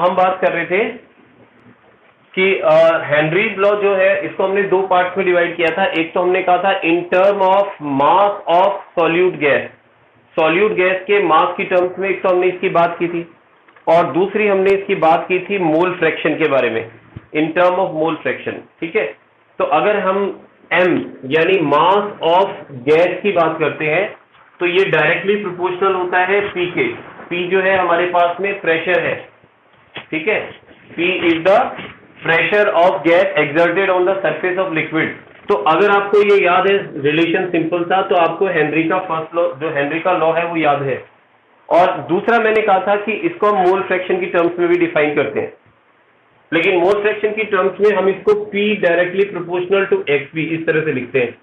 हम बात कर रहे थे कि हेनरीज लॉ जो है इसको हमने दो पार्ट्स में डिवाइड किया था। एक तो हमने कहा था in term of mass of solute gas, solute gas के मास की टर्म्स में एक तो हमने इसकी बात की थी, और दूसरी हमने इसकी बात की थी मोल फ्रैक्शन के बारे में, in term of mole fraction. ठीक है, तो अगर हम m यानी मास ऑफ गैस की बात करते हैं तो ये डायरेक्टली प्रोपोर्शनल होता है p के। p जो है हमारे पास में प्रेशर है, ठीक है, p is the pressure of gas exerted on the surface of liquid. तो अगर आपको ये याद है, रिलेशन सिंपल था, तो आपको हेनरी का फर्स्ट लॉ, जो हेनरी का लॉ है वो याद है। और दूसरा मैंने कहा था कि इसको हम मोल फ्रैक्शन की टर्म्स में भी डिफाइन करते हैं, लेकिन मोल फ्रैक्शन की टर्म्स में हम इसको P directly proportional to XP इस तरह से लिखते हैं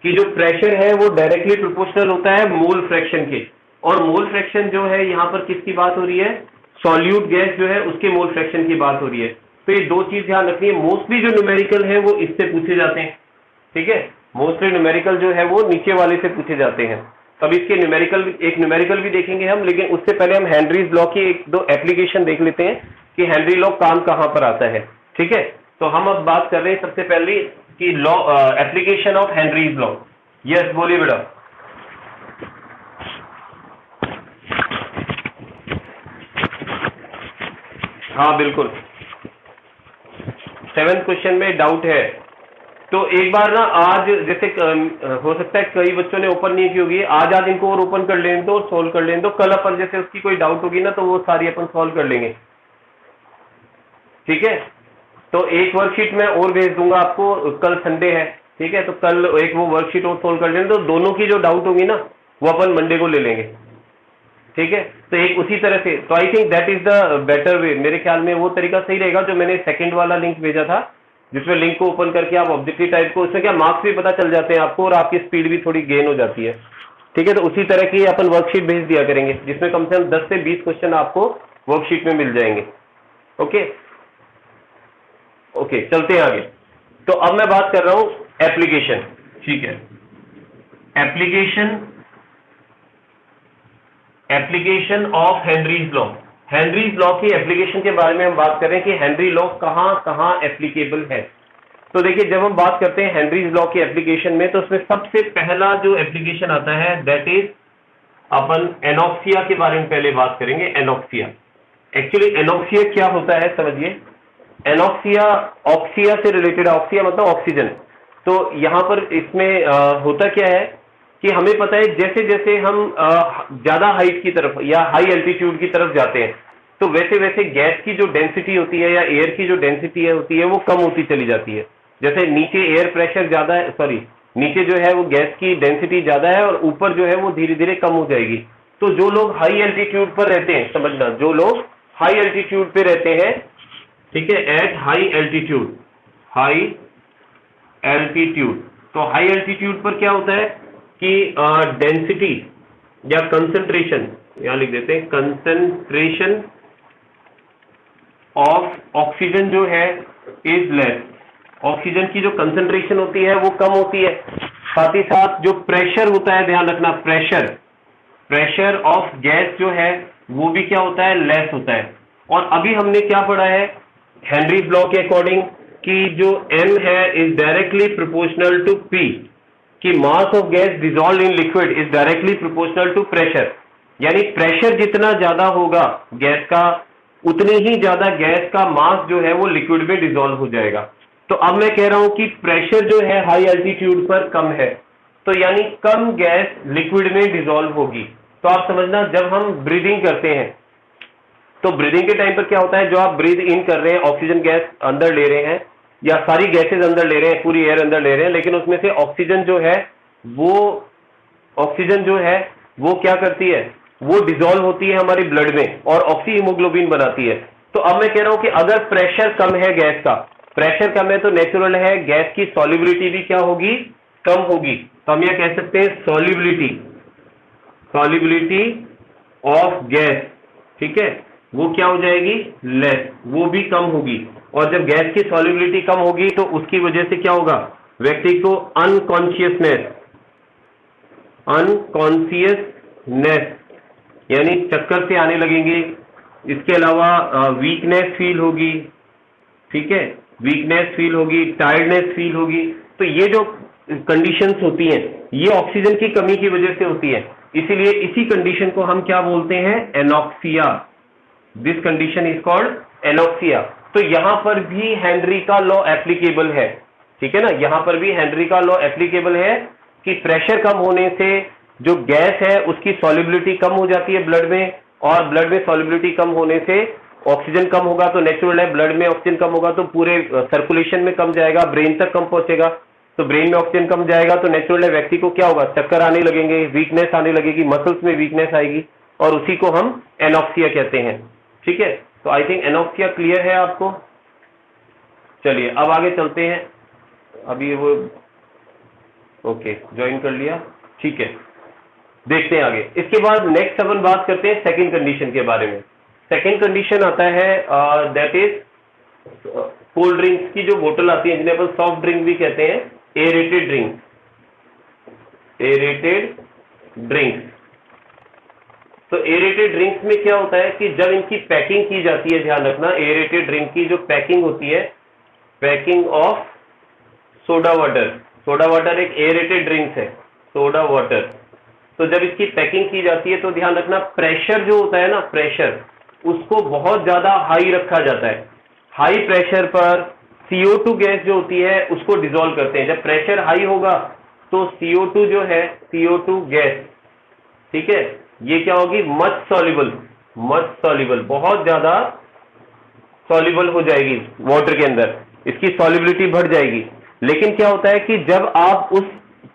कि जो प्रेशर है वो डायरेक्टली प्रोपोर्शनल होता है मोल फ्रैक्शन के। और मोल फ्रैक्शन जो है यहाँ पर किसकी बात हो रही है, सॉल्यूट गैस जो है उसके मोल फ्रैक्शन की बात हो रही है। तो ये दो चीज ध्यान रखनी है, मोस्टली जो न्यूमेरिकल है वो इससे पूछे जाते हैं। ठीक है, मोस्टली न्यूमेरिकल जो है वो नीचे वाले से पूछे जाते हैं। तब इसके न्यूमेरिकल भी देखेंगे हम, लेकिन उससे पहले हम हेनरीज लॉ की एक दो एप्लीकेशन देख लेते हैं कि हेनरी लॉ काम कहां पर आता है। ठीक है, तो हम अब बात कर रहे हैं सबसे पहले कि law, application of Henry's law. Yes, बोलिए बेटा। हाँ बिल्कुल, 7th क्वेश्चन में डाउट है, तो एक बार ना आज जैसे हो सकता है कई बच्चों ने ओपन नहीं की होगी, आज इनको और ओपन कर लेने दो, सोल्व कर लेने दो। कल अपन जैसे उसकी कोई डाउट होगी ना तो वो सारी अपन सॉल्व कर लेंगे। ठीक है, तो एक वर्कशीट मैं और भेज दूंगा आपको, कल संडे है। ठीक है, तो कल एक वो वर्कशीट और सोल्व कर लेंगे, तो दोनों की जो डाउट होगी ना वो अपन मंडे को ले लेंगे। ठीक है, तो एक उसी तरह से, तो I think that is the better way. मेरे ख्याल में वो तरीका सही रहेगा जो मैंने सेकंड वाला लिंक भेजा था, जिसमें लिंक को ओपन करके आप ऑब्जेक्टिव टाइप को, उसमें क्या मार्क्स भी पता चल जाते हैं आपको और आपकी स्पीड भी थोड़ी गेन हो जाती है। ठीक है, तो उसी तरह की अपन वर्कशीट भेज दिया करेंगे जिसमें कम से कम 10 से 20 क्वेश्चन आपको वर्कशीट में मिल जाएंगे। ओके ओके, चलते हैं आगे। तो अब मैं बात कर रहा हूं एप्लीकेशन। ठीक है, application of Henry's law. Henry's law की एप्लीकेशन के बारे में हम बात कर रहे हैं कि हेनरी लॉ कहां कहां एप्लीकेबल है। तो देखिए, जब हम बात करते हैं हेनरीज लॉ की एप्लीकेशन में, तो उसमें सबसे पहला जो एप्लीकेशन आता है दैट इज, अपन एनॉक्सिया के बारे में पहले बात करेंगे। एनॉक्सिया, एक्चुअली एनॉक्सिया क्या होता है समझिए। एनॉक्सिया ऑक्सिया से रिलेटेड, ऑक्सिया मतलब ऑक्सीजन। तो यहां पर इसमें होता क्या है कि हमें पता है जैसे जैसे हम ज्यादा हाइट की तरफ या हाई एल्टीट्यूड की तरफ जाते हैं, तो वैसे वैसे गैस की जो डेंसिटी होती है या एयर की जो डेंसिटी होती है वो कम होती चली जाती है। जैसे नीचे एयर प्रेशर ज्यादा है, सॉरी नीचे जो है वो गैस की डेंसिटी ज्यादा है और ऊपर जो है वो धीरे धीरे कम हो जाएगी। तो जो लोग हाई एल्टीट्यूड पर रहते हैं, समझना, जो लोग हाई एल्टीट्यूड पे रहते हैं, ठीक है, एट हाई एल्टीट्यूड, तो हाई एल्टीट्यूड पर क्या होता है कि डेंसिटी या कंसंट्रेशन, यहां लिख देते हैं, कंसंट्रेशन ऑफ ऑक्सीजन जो है इज लेस। ऑक्सीजन की जो कंसंट्रेशन होती है वो कम होती है। साथ ही साथ जो प्रेशर होता है, ध्यान रखना, प्रेशर ऑफ गैस जो है वो भी क्या होता है, लेस होता है। और अभी हमने क्या पढ़ा है हेनरीज लॉ के अकॉर्डिंग कि जो m है is directly proportional to P, कि mass of gas dissolve in liquid is directly proportional to pressure. यानी प्रेशर जितना ज्यादा होगा गैस का, उतने ही ज्यादा गैस का मास जो है वो लिक्विड में डिसॉल्व हो जाएगा। तो अब मैं कह रहा हूं कि प्रेशर जो है हाई एल्टीट्यूड पर कम है, तो यानी कम गैस लिक्विड में डिसॉल्व होगी। तो आप समझना, जब हम ब्रीदिंग करते हैं तो ब्रीदिंग के टाइम पर क्या होता है, जो आप ब्रीद इन कर रहे हैं, ऑक्सीजन गैस अंदर ले रहे हैं या सारी गैसेज अंदर ले रहे हैं, पूरी एयर अंदर ले रहे हैं, लेकिन उसमें से ऑक्सीजन जो है वो क्या करती है, वो डिसॉल्व होती है हमारी ब्लड में और ऑक्सी हीमोग्लोबिन बनाती है। तो अब मैं कह रहा हूं कि अगर प्रेशर कम है, गैस का प्रेशर कम है, तो नेचुरल है गैस की सॉल्युबिलिटी भी क्या होगी, कम होगी। तो हम यह कह सकते हैं सॉल्युबिलिटी ऑफ गैस, ठीक है, वो क्या हो जाएगी, लेस, वो भी कम होगी। और जब गैस की सॉल्युबिलिटी कम होगी तो उसकी वजह से क्या होगा, व्यक्ति को अनकॉन्शियसनेस यानी चक्कर से आने लगेंगे, इसके अलावा वीकनेस फील होगी, ठीक है, वीकनेस फील होगी, टायर्डनेस फील होगी। तो ये जो कंडीशंस होती हैं ये ऑक्सीजन की कमी की वजह से होती है, इसीलिए इसी कंडीशन को हम क्या बोलते हैं, anoxia. This condition is called anoxia. तो यहां पर भी हेनरी का लॉ एप्लीकेबल है, ठीक है ना, यहां पर भी हेनरी का लॉ एप्लीकेबल है कि प्रेशर कम होने से जो गैस है उसकी सॉल्युबिलिटी कम हो जाती है ब्लड में, और ब्लड में सॉल्युबिलिटी कम होने से ऑक्सीजन कम होगा, तो नेचुरल है ब्लड में ऑक्सीजन कम होगा तो पूरे सर्कुलेशन में कम जाएगा, ब्रेन तक कम पहुंचेगा, तो ब्रेन में ऑक्सीजन कम जाएगा तो नेचुरल है व्यक्ति को क्या होगा, चक्कर आने लगेंगे, वीकनेस आने लगेगी, मसल्स में वीकनेस आएगी, और उसी को हम एनॉक्सिया कहते हैं, ठीक है। तो आई थिंक एनॉक्सिया क्लियर है आपको। चलिए अब आगे चलते हैं। अभी वो ओके ज्वाइन कर लिया, ठीक है, देखते हैं आगे। इसके बाद नेक्स्ट अपन बात करते हैं सेकंड कंडीशन के बारे में। सेकंड कंडीशन आता है दैट इज कोल्ड ड्रिंक्स की जो बोतल आती है, जिन्हें अपन सॉफ्ट ड्रिंक भी कहते हैं, एरेटेड ड्रिंक्स, एरेटेड ड्रिंक्स। तो एरेटेड ड्रिंक्स में क्या होता है कि जब इनकी पैकिंग की जाती है, ध्यान रखना, एरेटेड ड्रिंक की जो पैकिंग होती है, packing of soda water, soda water एक एरेटेड ड्रिंक्स है, सोडा वाटर। तो जब इसकी पैकिंग की जाती है तो ध्यान रखना प्रेशर जो होता है ना, प्रेशर उसको बहुत ज्यादा हाई रखा जाता है। हाई प्रेशर पर CO2 गैस जो होती है उसको डिसॉल्व करते हैं। जब प्रेशर हाई होगा तो CO2 जो है, CO2 गैस, ठीक है, ये क्या होगी, मच सॉल्युबल, मच सॉल्युबल, बहुत ज्यादा सॉल्युबल हो जाएगी वाटर के अंदर, इसकी सॉल्युबिलिटी बढ़ जाएगी। लेकिन क्या होता है कि जब आप उस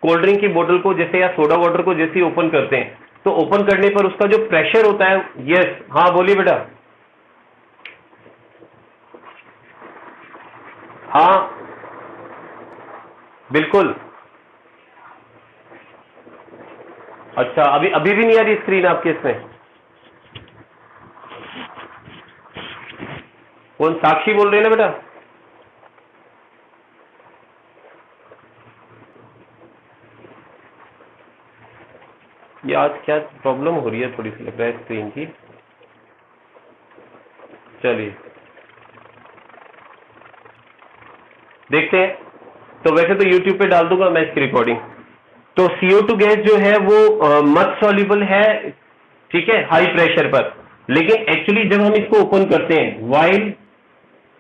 कोल्ड ड्रिंक की बोतल को जैसे या सोडा वाटर को जैसे ओपन करते हैं तो ओपन करने पर उसका जो प्रेशर होता है, यस हाँ बोलिए बेटा, हाँ बिल्कुल। अच्छा अभी अभी भी नहीं आ रही स्क्रीन आपके इसमें? कौन साक्षी बोल रहे हैं ना बेटा? ये आज क्या प्रॉब्लम हो रही है, थोड़ी सी लग रहा है स्क्रीन की। चलिए देखते हैं। तो वैसे तो YouTube पे डाल दूंगा मैं इसकी रिकॉर्डिंग। तो CO2 गैस जो है वो मच सॉल्युबल है, ठीक है, हाई प्रेशर पर। लेकिन एक्चुअली जब हम इसको ओपन करते हैं,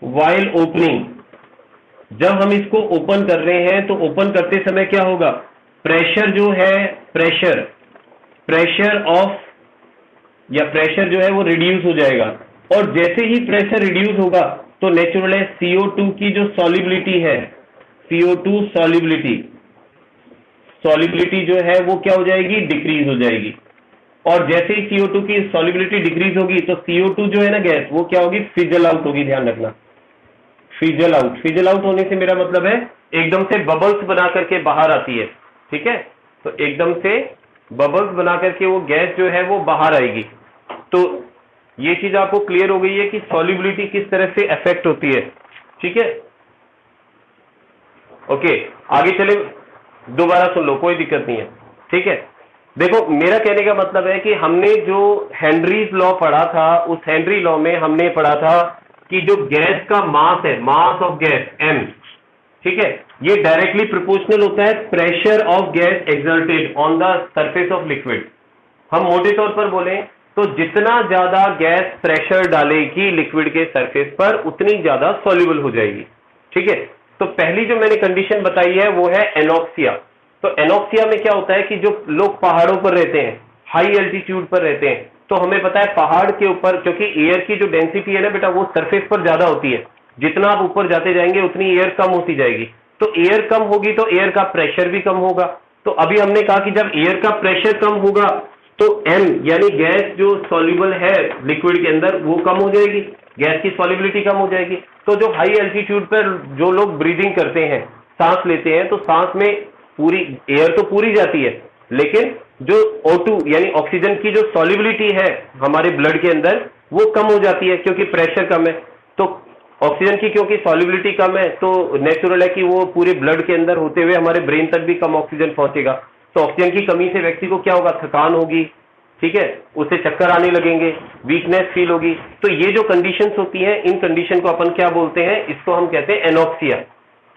वाइल ओपनिंग, जब हम इसको ओपन कर रहे हैं तो ओपन करते समय क्या होगा, प्रेशर जो है, प्रेशर ऑफ या प्रेशर जो है वो रिड्यूस हो जाएगा, और जैसे ही प्रेशर रिड्यूस होगा तो नेचुरल है CO2 की जो सॉल्युबिलिटी है, CO2 सॉल्युबिलिटी जो है वो क्या हो जाएगी, डिक्रीज हो जाएगी। और जैसे ही CO2 की सॉल्युबिलिटी डिक्रीज होगी तो CO2 जो है ना गैस, वो क्या होगी, फिजल आउट होगी। ध्यान रखना, फिजल आउट होने से मेरा मतलब है एकदम से बबल्स बना करके बाहर आती है, ठीक है। तो एकदम से बबल्स बना करके वो गैस जो है वो बाहर आएगी। तो ये चीज आपको क्लियर हो गई है कि सॉल्युबिलिटी किस तरह से अफेक्ट होती है, ठीक है। ओके आगे चले, दोबारा सुन लो, कोई दिक्कत नहीं है, ठीक है। देखो मेरा कहने का मतलब है कि हमने जो हेनरीज लॉ पढ़ा था, उस हेनरी लॉ में हमने पढ़ा था कि जो गैस का मास है, मास ऑफ गैस m, ठीक है, ये डायरेक्टली प्रोपोर्शनल होता है pressure of gas exerted on the surface of liquid. हम मोटे तौर पर बोलें तो जितना ज्यादा गैस प्रेशर डालेगी लिक्विड के सरफेस पर उतनी ज्यादा सॉल्युबल हो जाएगी, ठीक है। तो पहली जो मैंने कंडीशन बताई है वो है एनॉक्सिया। तो एनॉक्सिया में क्या होता है कि जो लोग पहाड़ों पर रहते हैं, हाई एल्टीट्यूड पर रहते हैं, तो हमें पता है पहाड़ के ऊपर क्योंकि एयर की जो डेंसिटी है ना बेटा वो सरफेस पर ज्यादा होती है, जितना आप ऊपर जाते जाएंगे उतनी एयर कम होती जाएगी। तो एयर कम होगी तो एयर का प्रेशर भी कम होगा। तो अभी हमने कहा कि जब एयर का प्रेशर कम होगा तो m यानी गैस जो सॉल्युबल है लिक्विड के अंदर वो कम हो जाएगी, गैस की सॉल्युबिलिटी कम हो जाएगी। तो जो हाई एल्टीट्यूड पर जो लोग ब्रीदिंग करते हैं, सांस लेते हैं, तो सांस में पूरी एयर तो पूरी जाती है, लेकिन जो O2 यानी ऑक्सीजन की जो सॉल्युबिलिटी है हमारे ब्लड के अंदर वो कम हो जाती है क्योंकि प्रेशर कम है। तो ऑक्सीजन की क्योंकि सॉल्युबिलिटी कम है तो नेचुरल है कि वो पूरे ब्लड के अंदर होते हुए हमारे ब्रेन तक भी कम ऑक्सीजन पहुंचेगा। तो ऑक्सीजन की कमी से व्यक्ति को क्या होगा, थकान होगी, ठीक है, उसे चक्कर आने लगेंगे, वीकनेस फील होगी। तो ये जो कंडीशंस होती हैं, इन कंडीशन को अपन क्या बोलते हैं, इसको हम कहते हैं एनॉक्सिया।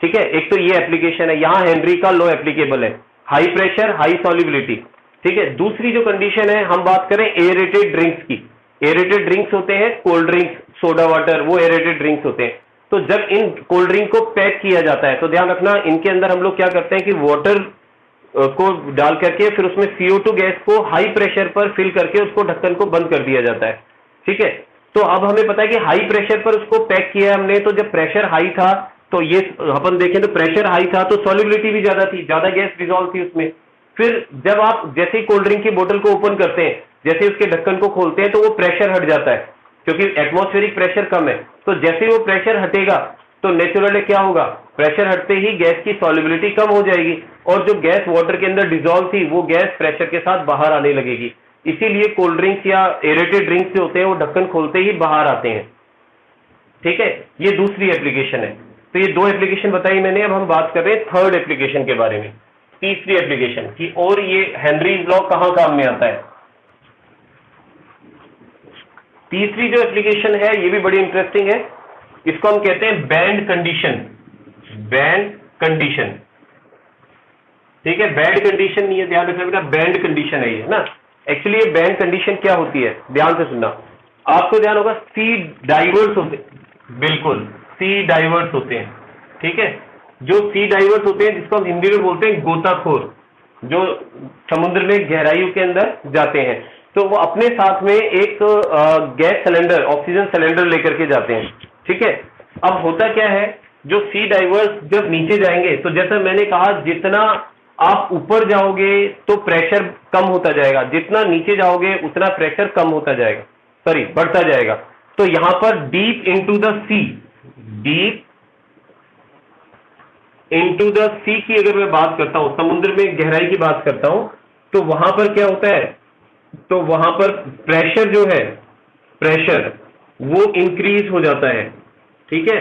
ठीक है, एक तो ये एप्लीकेशन है, यहां हेनरी का लॉ एप्लीकेबल है, हाई प्रेशर हाई सॉल्युबिलिटी। ठीक है, दूसरी जो कंडीशन है, हम बात करें एरेटेड ड्रिंक्स की। एरेटेड ड्रिंक्स होते हैं कोल्ड ड्रिंक्स, सोडा वाटर, वो एरेटेड ड्रिंक्स होते हैं। तो जब इन कोल्ड ड्रिंक को पैक किया जाता है तो ध्यान रखना, इनके अंदर हम लोग क्या करते हैं कि वाटर को डाल करके फिर उसमें CO2 गैस को हाई प्रेशर पर फिल करके उसको ढक्कन को बंद कर दिया जाता है। ठीक है, तो अब हमें पता है कि हाई प्रेशर पर उसको पैक किया हमने, तो जब प्रेशर हाई था तो ये अपन देखें तो प्रेशर हाई था तो सॉल्युबिलिटी भी ज्यादा थी, ज्यादा गैस डिसॉल्व थी उसमें। फिर जब आप जैसे ही कोल्ड ड्रिंक की बोतल को ओपन करते हैं, जैसे उसके ढक्कन को खोलते हैं तो वो प्रेशर हट जाता है, क्योंकि एटमॉस्फेरिक प्रेशर कम है। तो जैसे ही वो प्रेशर हटेगा तो नेचुरली क्या होगा, प्रेशर हटते ही गैस की सॉल्युबिलिटी कम हो जाएगी और जो गैस वाटर के अंदर डिसॉल्व थी वो गैस प्रेशर के साथ बाहर आने लगेगी। इसीलिए कोल्ड ड्रिंक्स या एरेटेड ड्रिंक्स जो होते हैं वो ढक्कन खोलते ही बाहर आते हैं। ठीक है, ये दूसरी एप्लीकेशन है। तो ये दो एप्लीकेशन बताई मैंने, अब हम बात कर रहे हैं थर्ड एप्लीकेशन के बारे में, तीसरी एप्लीकेशन की। और ये हेनरीज लॉ कहां काम में आता है। तीसरी जो एप्लीकेशन है ये भी बड़ी इंटरेस्टिंग है, इसको हम कहते हैं बैंड कंडीशन। बैंड कंडीशन, ठीक है, बैंड कंडीशन नहीं है, ध्यान रखना बेटा, बैंड कंडीशन है ये ना। एक्चुअली ये बैंड कंडीशन क्या होती है, ध्यान से सुनना। आपको ध्यान होगा सी डाइवर्स होते, बिल्कुल सी डाइवर्स होते हैं। ठीक है, जो सी डाइवर्स होते हैं जिसको हम हिंदी में बोलते हैं गोताखोर, जो समुद्र में गहराइयों के अंदर जाते हैं, तो वो अपने साथ में एक गैस सिलेंडर, ऑक्सीजन सिलेंडर लेकर के जाते हैं। ठीक है, अब होता क्या है, जो सी डाइवर्स जब नीचे जाएंगे तो जैसा मैंने कहा, जितना आप ऊपर जाओगे तो प्रेशर कम होता जाएगा, जितना नीचे जाओगे उतना प्रेशर कम होता जाएगा, सॉरी बढ़ता जाएगा। तो यहां पर deep into the sea, deep into the sea की अगर मैं बात करता हूं, समुद्र में गहराई की बात करता हूं, तो वहां पर क्या होता है, तो वहां पर प्रेशर जो है, प्रेशर वो इंक्रीज हो जाता है। ठीक है,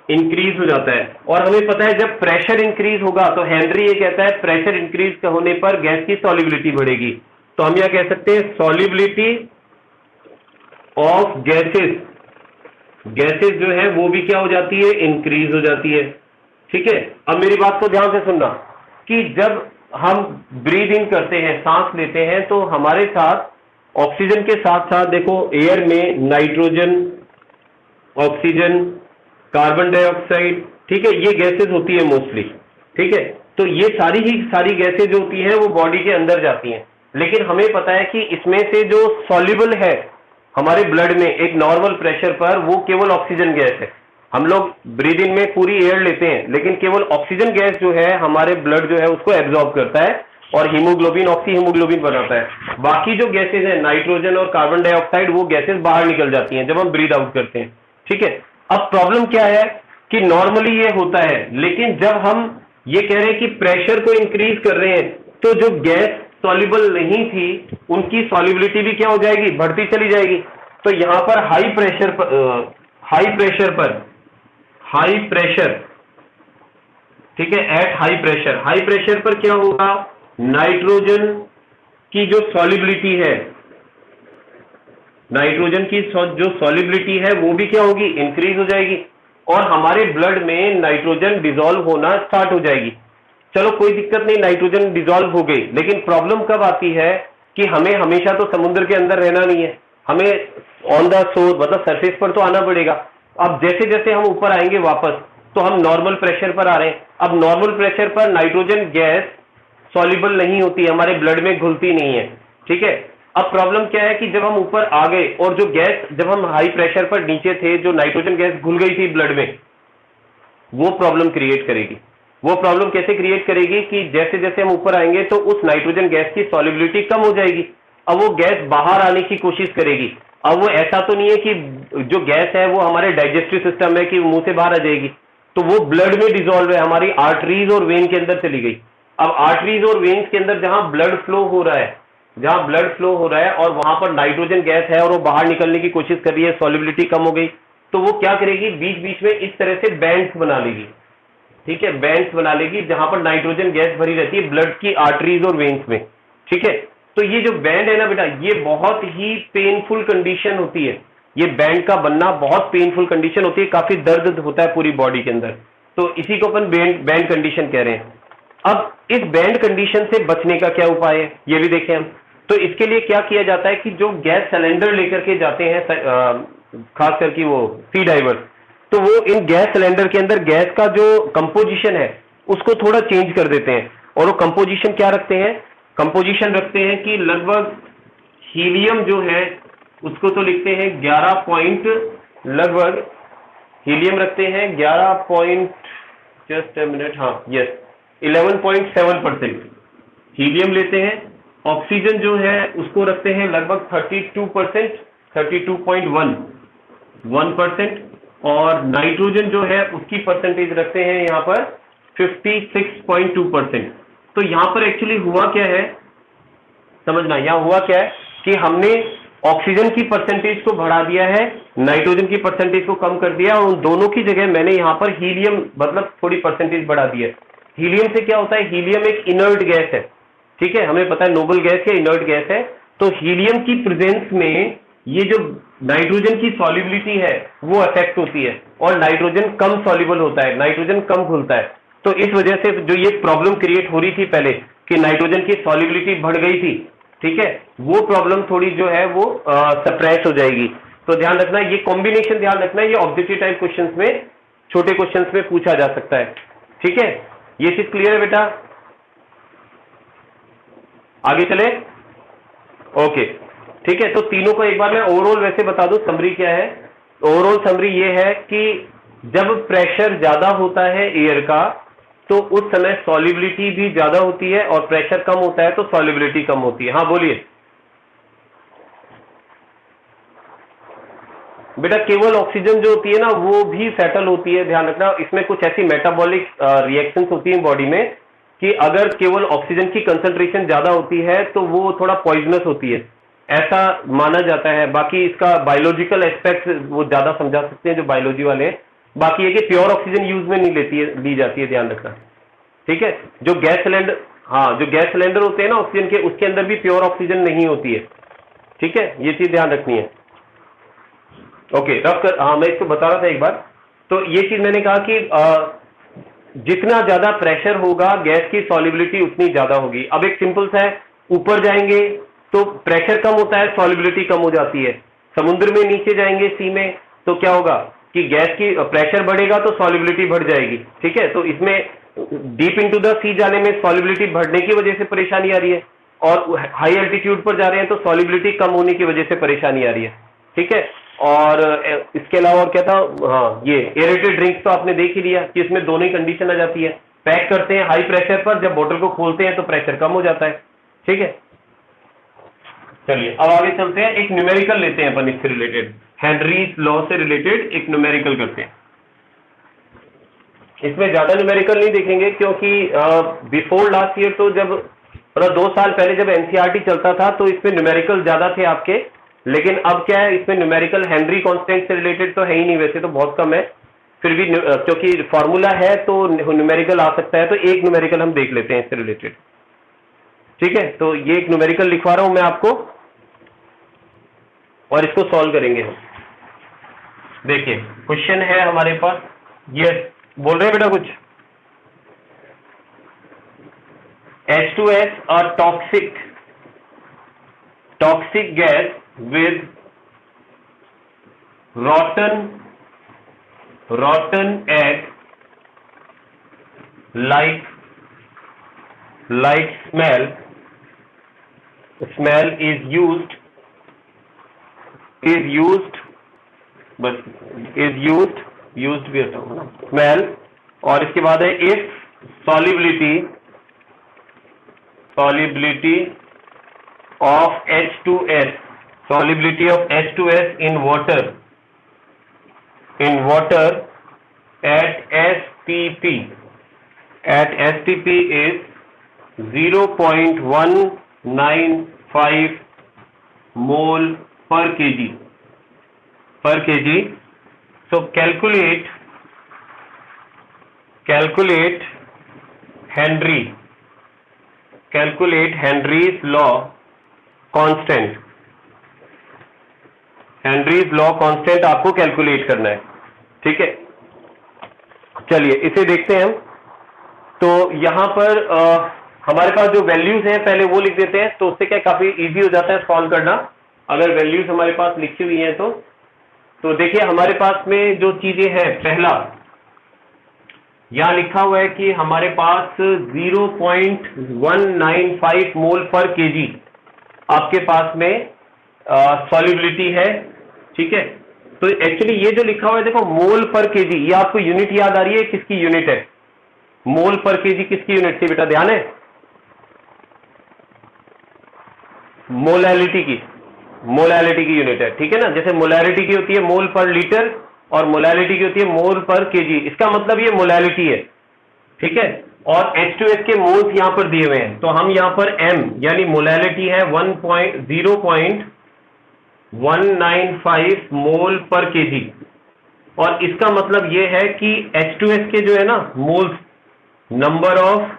इंक्रीज हो जाता है। और हमें पता है जब प्रेशर इंक्रीज होगा तो हेनरी ये कहता है प्रेशर इंक्रीज होने पर गैस की सॉल्युबिलिटी बढ़ेगी। तो हम यह कह सकते हैं सॉल्युबिलिटी ऑफ गैसेस, गैसेस जो है वो भी क्या हो जाती है, इंक्रीज हो जाती है। ठीक है, अब मेरी बात को ध्यान से सुनना कि जब हम ब्रीद इन करते हैं, सांस लेते हैं, तो हमारे साथ ऑक्सीजन के साथ साथ देखो एयर में नाइट्रोजन, ऑक्सीजन, कार्बन डाइऑक्साइड, ठीक है, ये गैसेस होती है मोस्टली। ठीक है, तो ये सारी ही सारी गैसेस जो होती हैं वो बॉडी के अंदर जाती हैं, लेकिन हमें पता है कि इसमें से जो सॉल्युबल है हमारे ब्लड में एक नॉर्मल प्रेशर पर, वो केवल ऑक्सीजन गैस है। हम लोग ब्रीद इन में पूरी एयर लेते हैं, लेकिन केवल ऑक्सीजन गैस जो है हमारे ब्लड जो है उसको एब्जॉर्ब करता है और हीमोग्लोबिन, ऑक्सी हीमोग्लोबिन बनाता है। बाकी जो गैसेज हैं नाइट्रोजन और कार्बन डाइऑक्साइड, वो गैसेज बाहर निकल जाती हैं जब हम ब्रीद आउट करते हैं। ठीक है, अब प्रॉब्लम क्या है कि नॉर्मली ये होता है, लेकिन जब हम ये कह रहे हैं कि प्रेशर को इंक्रीज कर रहे हैं तो जो गैस सॉल्युबल नहीं थी उनकी सॉल्युबिलिटी भी क्या हो जाएगी, बढ़ती चली जाएगी। तो यहां पर हाई प्रेशर पर ठीक है, एट हाई प्रेशर पर क्या होगा, नाइट्रोजन की जो सॉल्युबिलिटी है, नाइट्रोजन की जो सॉल्युबिलिटी है वो भी क्या होगी, इंक्रीज हो जाएगी और हमारे ब्लड में नाइट्रोजन डिसॉल्व होना स्टार्ट हो जाएगी। चलो कोई दिक्कत नहीं, नाइट्रोजन डिसॉल्व हो गई, लेकिन प्रॉब्लम कब आती है कि हमें हमेशा तो समुद्र के अंदर रहना नहीं है, हमें ऑन द शोर मतलब सरफेस पर तो आना पड़ेगा। अब जैसे जैसे हम ऊपर आएंगे वापस तो हम नॉर्मल प्रेशर पर आ रहे हैं। अब नॉर्मल प्रेशर पर नाइट्रोजन गैस सॉल्युबल नहीं होती, हमारे ब्लड में घुलती नहीं है। ठीक है, अब प्रॉब्लम क्या है कि जब हम ऊपर आ गए और जो गैस, जब हम हाई प्रेशर पर नीचे थे, जो नाइट्रोजन गैस घुल गई थी ब्लड में, वो प्रॉब्लम क्रिएट करेगी। वो प्रॉब्लम कैसे क्रिएट करेगी कि जैसे जैसे हम ऊपर आएंगे तो उस नाइट्रोजन गैस की सॉल्युबिलिटी कम हो जाएगी। अब वो गैस बाहर आने की कोशिश करेगी। अब वो ऐसा तो नहीं है कि जो गैस है वो हमारे डाइजेस्टिव सिस्टम है कि मुंह से बाहर आ जाएगी, तो वो ब्लड में डिसॉल्व है, हमारी आर्टरीज और वेन के अंदर चली गई। अब आर्टरीज और वेन्स के अंदर जहां ब्लड फ्लो हो रहा है, जहां ब्लड फ्लो हो रहा है और वहां पर नाइट्रोजन गैस है और वो बाहर निकलने की कोशिश कर रही है, सॉल्युबिलिटी कम हो गई, तो वो क्या करेगी, बीच बीच में इस तरह से बैंड्स बना लेगी। ठीक है, बैंड्स बना लेगी जहां पर नाइट्रोजन गैस भरी रहती है ब्लड की आर्टरीज और वेन्स में। ठीक है, तो ये जो बैंड है ना बेटा, ये बहुत ही पेनफुल कंडीशन होती है, ये बैंड का बनना बहुत पेनफुल कंडीशन होती है, काफी दर्द होता है पूरी बॉडी के अंदर, तो इसी को अपन बैंड कंडीशन कह रहे हैं। अब इस बैंड कंडीशन से बचने का क्या उपाय है ये भी देखें हम। तो इसके लिए क्या किया जाता है कि जो गैस सिलेंडर लेकर के जाते हैं खास करके वो सी डाइवर्स, तो वो इन गैस सिलेंडर के अंदर गैस का जो कंपोजिशन है उसको थोड़ा चेंज कर देते हैं। और वो कंपोजिशन क्या रखते हैं, कंपोजिशन रखते हैं कि लगभग हीलियम जो है उसको तो लिखते हैं 11 पॉइंट, लगभग हीलियम रखते हैं 11 पॉइंट, जस्ट ए मिनट, हाँ यस 11.7% हीलियम लेते हैं। ऑक्सीजन जो है उसको रखते हैं लगभग 32%, 32.1%, और नाइट्रोजन जो है उसकी परसेंटेज रखते हैं यहाँ पर 56.2%। तो यहाँ पर एक्चुअली हुआ क्या है, समझना, यहाँ हुआ क्या है कि हमने ऑक्सीजन की परसेंटेज को बढ़ा दिया है, नाइट्रोजन की परसेंटेज को कम कर दिया, और उन दोनों की जगह मैंने यहाँ पर हीलियम मतलब थोड़ी परसेंटेज बढ़ा दी है। हीलियम से क्या होता है, हीलियम एक इनर्ट गैस है, ठीक है, हमें पता है नोबल गैस या इनर्ट गैस है। तो हीलियम की प्रेजेंस में ये जो नाइट्रोजन की सॉल्युबिलिटी है वो अफेक्ट होती है, और नाइट्रोजन कम सॉल्युबल होता है, नाइट्रोजन कम घुलता है। तो इस वजह से जो ये प्रॉब्लम क्रिएट हो रही थी पहले कि नाइट्रोजन की सॉल्युबिलिटी बढ़ गई थी, ठीक है, वो प्रॉब्लम थोड़ी जो है वो सप्रेस हो जाएगी। तो ध्यान रखना, ये कॉम्बिनेशन ध्यान रखना, ये ऑब्जेक्टिव टाइप क्वेश्चंस में, छोटे क्वेश्चंस में पूछा जा सकता है, ठीक है। ये चीज क्लियर है बेटा, आगे चले, ओके ठीक है। तो तीनों को एक बार मैं ओवरऑल वैसे बता दूं, समरी क्या है। ओवरऑल समरी ये है कि जब प्रेशर ज्यादा होता है एयर का तो उस समय सॉल्युबिलिटी भी ज्यादा होती है, और प्रेशर कम होता है तो सॉल्युबिलिटी कम होती है। हाँ बोलिए बेटा, केवल ऑक्सीजन जो होती है ना वो भी सेटल होती है, ध्यान रखना। इसमें कुछ ऐसी मेटाबॉलिक रिएक्शंस होती है बॉडी में कि अगर केवल ऑक्सीजन की कंसंट्रेशन ज्यादा होती है तो वो थोड़ा पॉइजनस होती है, ऐसा माना जाता है। बाकी इसका बायोलॉजिकल एस्पेक्ट वो ज्यादा समझा सकते हैं जो बायोलॉजी वाले हैं। बाकी ये कि प्योर ऑक्सीजन यूज में नहीं ली जाती है, ध्यान रखना, ठीक है। जो गैस सिलेंडर, हाँ जो गैस सिलेंडर होते हैं ना ऑक्सीजन के, उसके अंदर भी प्योर ऑक्सीजन नहीं होती है, ठीक है, ये चीज ध्यान रखनी है। ओके रफ कर, हाँ मैं इसको बता रहा था एक बार। तो ये चीज मैंने कहा कि जितना ज्यादा प्रेशर होगा गैस की सॉल्युबिलिटी उतनी ज्यादा होगी। अब एक सिंपल सा है, ऊपर जाएंगे तो प्रेशर कम होता है, सॉल्युबिलिटी कम हो जाती है। समुद्र में नीचे जाएंगे सी में तो क्या होगा कि गैस की प्रेशर बढ़ेगा तो सॉल्युबिलिटी बढ़ जाएगी, ठीक है। तो इसमें डीप इनटू द सी जाने में सॉल्युबिलिटी बढ़ने की वजह से परेशानी आ रही है, और हाई एल्टीट्यूड पर जा रहे हैं तो सॉल्युबिलिटी कम होने की वजह से परेशानी आ रही है, ठीक है। और इसके अलावा और क्या था, हाँ ये एरेटेड ड्रिंक्स तो आपने देख ही लिया कि इसमें दोनों ही कंडीशन आ जाती है। पैक करते हैं हाई प्रेशर पर, जब बोतल को खोलते हैं तो प्रेशर कम हो जाता है, ठीक है। चलिए अब आगे चलते हैं, एक न्यूमेरिकल लेते हैं अपन इससे रिलेटेड, हेनरीज लॉ से रिलेटेड एक न्यूमेरिकल करते हैं। इसमें ज्यादा न्यूमेरिकल नहीं देखेंगे क्योंकि बिफोर लास्ट ईयर तो जब मतलब 2 साल पहले जब एनसीईआरटी चलता था तो इसमें न्यूमेरिकल ज्यादा थे आपके, लेकिन अब क्या है इसमें न्यूमेरिकल हेनरी कांस्टेंट से रिलेटेड तो है ही नहीं, वैसे तो बहुत कम है, फिर भी क्योंकि फॉर्मूला है तो न्यूमेरिकल आ सकता है, तो एक न्यूमेरिकल हम देख लेते हैं इससे रिलेटेड, ठीक है। तो ये एक न्यूमेरिकल लिखवा रहा हूं मैं आपको और इसको सॉल्व करेंगे हम। देखिए क्वेश्चन है हमारे पास, यस बोल रहे हैं बेटा कुछ, H2S a toxic gas with rotten egg like smell is used बस used भी होता होगा ना, स्मेल, और इसके बाद है if solubility of H2S, solubility of H2S in water at STP is 0.195 mole per kg. So calculate Henry's law constant, Henry's law constant आपको कैलकुलेट करना है, ठीक है। चलिए इसे देखते हैं हम। तो यहां पर हमारे पास जो वैल्यूज हैं पहले वो लिख देते हैं, तो उससे क्या काफी इजी हो जाता है सॉल्व करना, अगर वैल्यूज हमारे पास लिखी हुई हैं तो देखिए हमारे पास में जो चीजें हैं, पहला यहां लिखा हुआ है कि हमारे पास 0.195 मोल पर केजी आपके पास में सॉल्युबिलिटी है, ठीक है। तो एक्चुअली ये जो लिखा हुआ है देखो मोल पर केजी, ये आपको यूनिट याद आ रही है, किसकी यूनिट है? मोल पर केजी किसकी यूनिट थी बेटा, ध्यान है? मोलैलिटी की, मोलैलिटी की यूनिट है, ठीक है ना। जैसे मोलैलिटी की होती है मोल पर लीटर और मोलैलिटी की होती है मोल पर केजी, इसका मतलब ये मोलैलिटी है, ठीक है। और H2S के मोल्स यहां पर दिए हुए हैं, तो हम यहां पर M यानी मोलैलिटी है 0.195 मोल पर केजी, और इसका मतलब ये है कि H2S के जो है ना moles, number of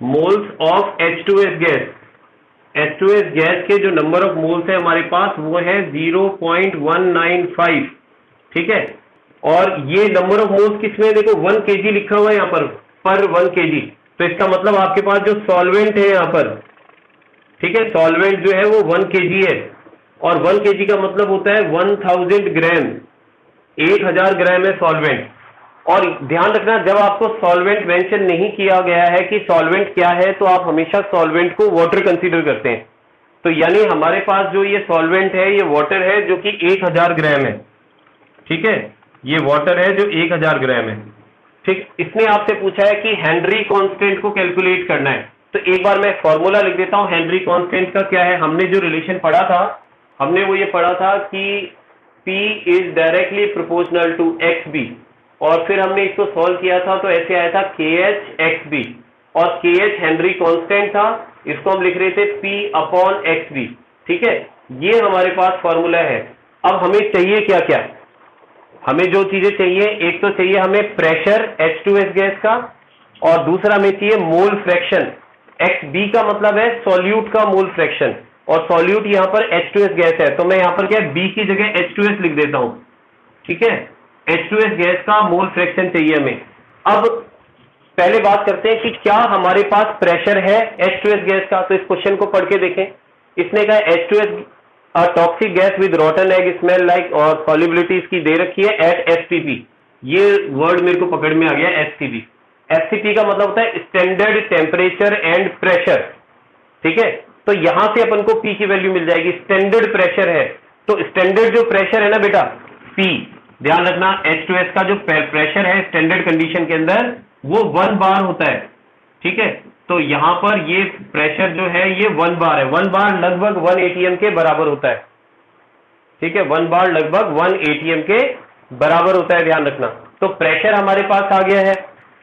moles of H2S gas, H2S gas के जो नंबर ऑफ मोल्स है हमारे पास वो है 0.195, ठीक है। और ये नंबर ऑफ मोल्स किसमें, देखो 1 kg लिखा हुआ है यहाँ पर 1 kg, तो इसका मतलब आपके पास जो सॉल्वेंट है यहाँ पर, ठीक है, सॉल्वेंट जो है वो 1 kg है, और 1 kg का मतलब होता है 1000 ग्राम, 1000 ग्राम है सॉल्वेंट। और ध्यान रखना जब आपको सॉल्वेंट मेंशन नहीं किया गया है कि सॉल्वेंट क्या है, तो आप हमेशा सॉल्वेंट को वाटर कंसीडर करते हैं, तो यानी हमारे पास जो ये सॉल्वेंट है ये वाटर है जो कि 1000 ग्राम है, ठीक है, ये वाटर है जो 1000 ग्राम है, ठीक। इसने आपसे पूछा है कि हेनरी कांस्टेंट को कैलकुलेट करना है, तो एक बार मैं फॉर्मूला लिख देता हूं हेनरी कांस्टेंट का। क्या है, हमने जो रिलेशन पढ़ा था, हमने वो ये पढ़ा था कि P is directly proportional to XB, और फिर हमने इसको सॉल्व किया था तो ऐसे आया था KH XB, और KH हेनरी कांस्टेंट था, इसको हम लिख रहे थे P अपॉन XB, ठीक है। ये हमारे पास फॉर्मूला है। अब हमें चाहिए क्या क्या, हमें जो चीजें चाहिए, एक तो चाहिए हमें प्रेशर H2S गैस का, और दूसरा हमें चाहिए मोल फ्रैक्शन, XB का मतलब है सॉल्यूट का मोल फ्रैक्शन, और सॉल्यूट यहां पर H2S गैस है, तो मैं यहां पर क्या B की जगह H2S लिख देता हूं, ठीक है। H2S गैस का मोल फ्रैक्शन चाहिए हमें। अब पहले बात करते हैं कि क्या हमारे पास प्रेशर है H2S गैस का, तो इस क्वेश्चन को पढ़ के देखें। इसने कहा H2S toxic gas with रॉटन egg smell like, और सॉल्युबिलिटी इसकी दे रखी है एट STP, ये वर्ड मेरे को पकड़ में आ गया STP। STP का मतलब होता है स्टैंडर्ड टेम्परेचर एंड प्रेशर, ठीक है। तो यहां से अपन को P की वैल्यू मिल जाएगी, स्टैंडर्ड प्रेशर है, तो स्टैंडर्ड जो प्रेशर है ना बेटा P, ध्यान रखना H2S का जो प्रेशर है स्टैंडर्ड कंडीशन के अंदर वो 1 बार होता है, ठीक है। तो यहां पर ये प्रेशर जो है ये 1 बार है, 1 बार लगभग 1 ATM के बराबर होता है, ठीक है, 1 बार लगभग 1 ATM के बराबर होता है, ध्यान रखना। तो प्रेशर हमारे पास आ गया है।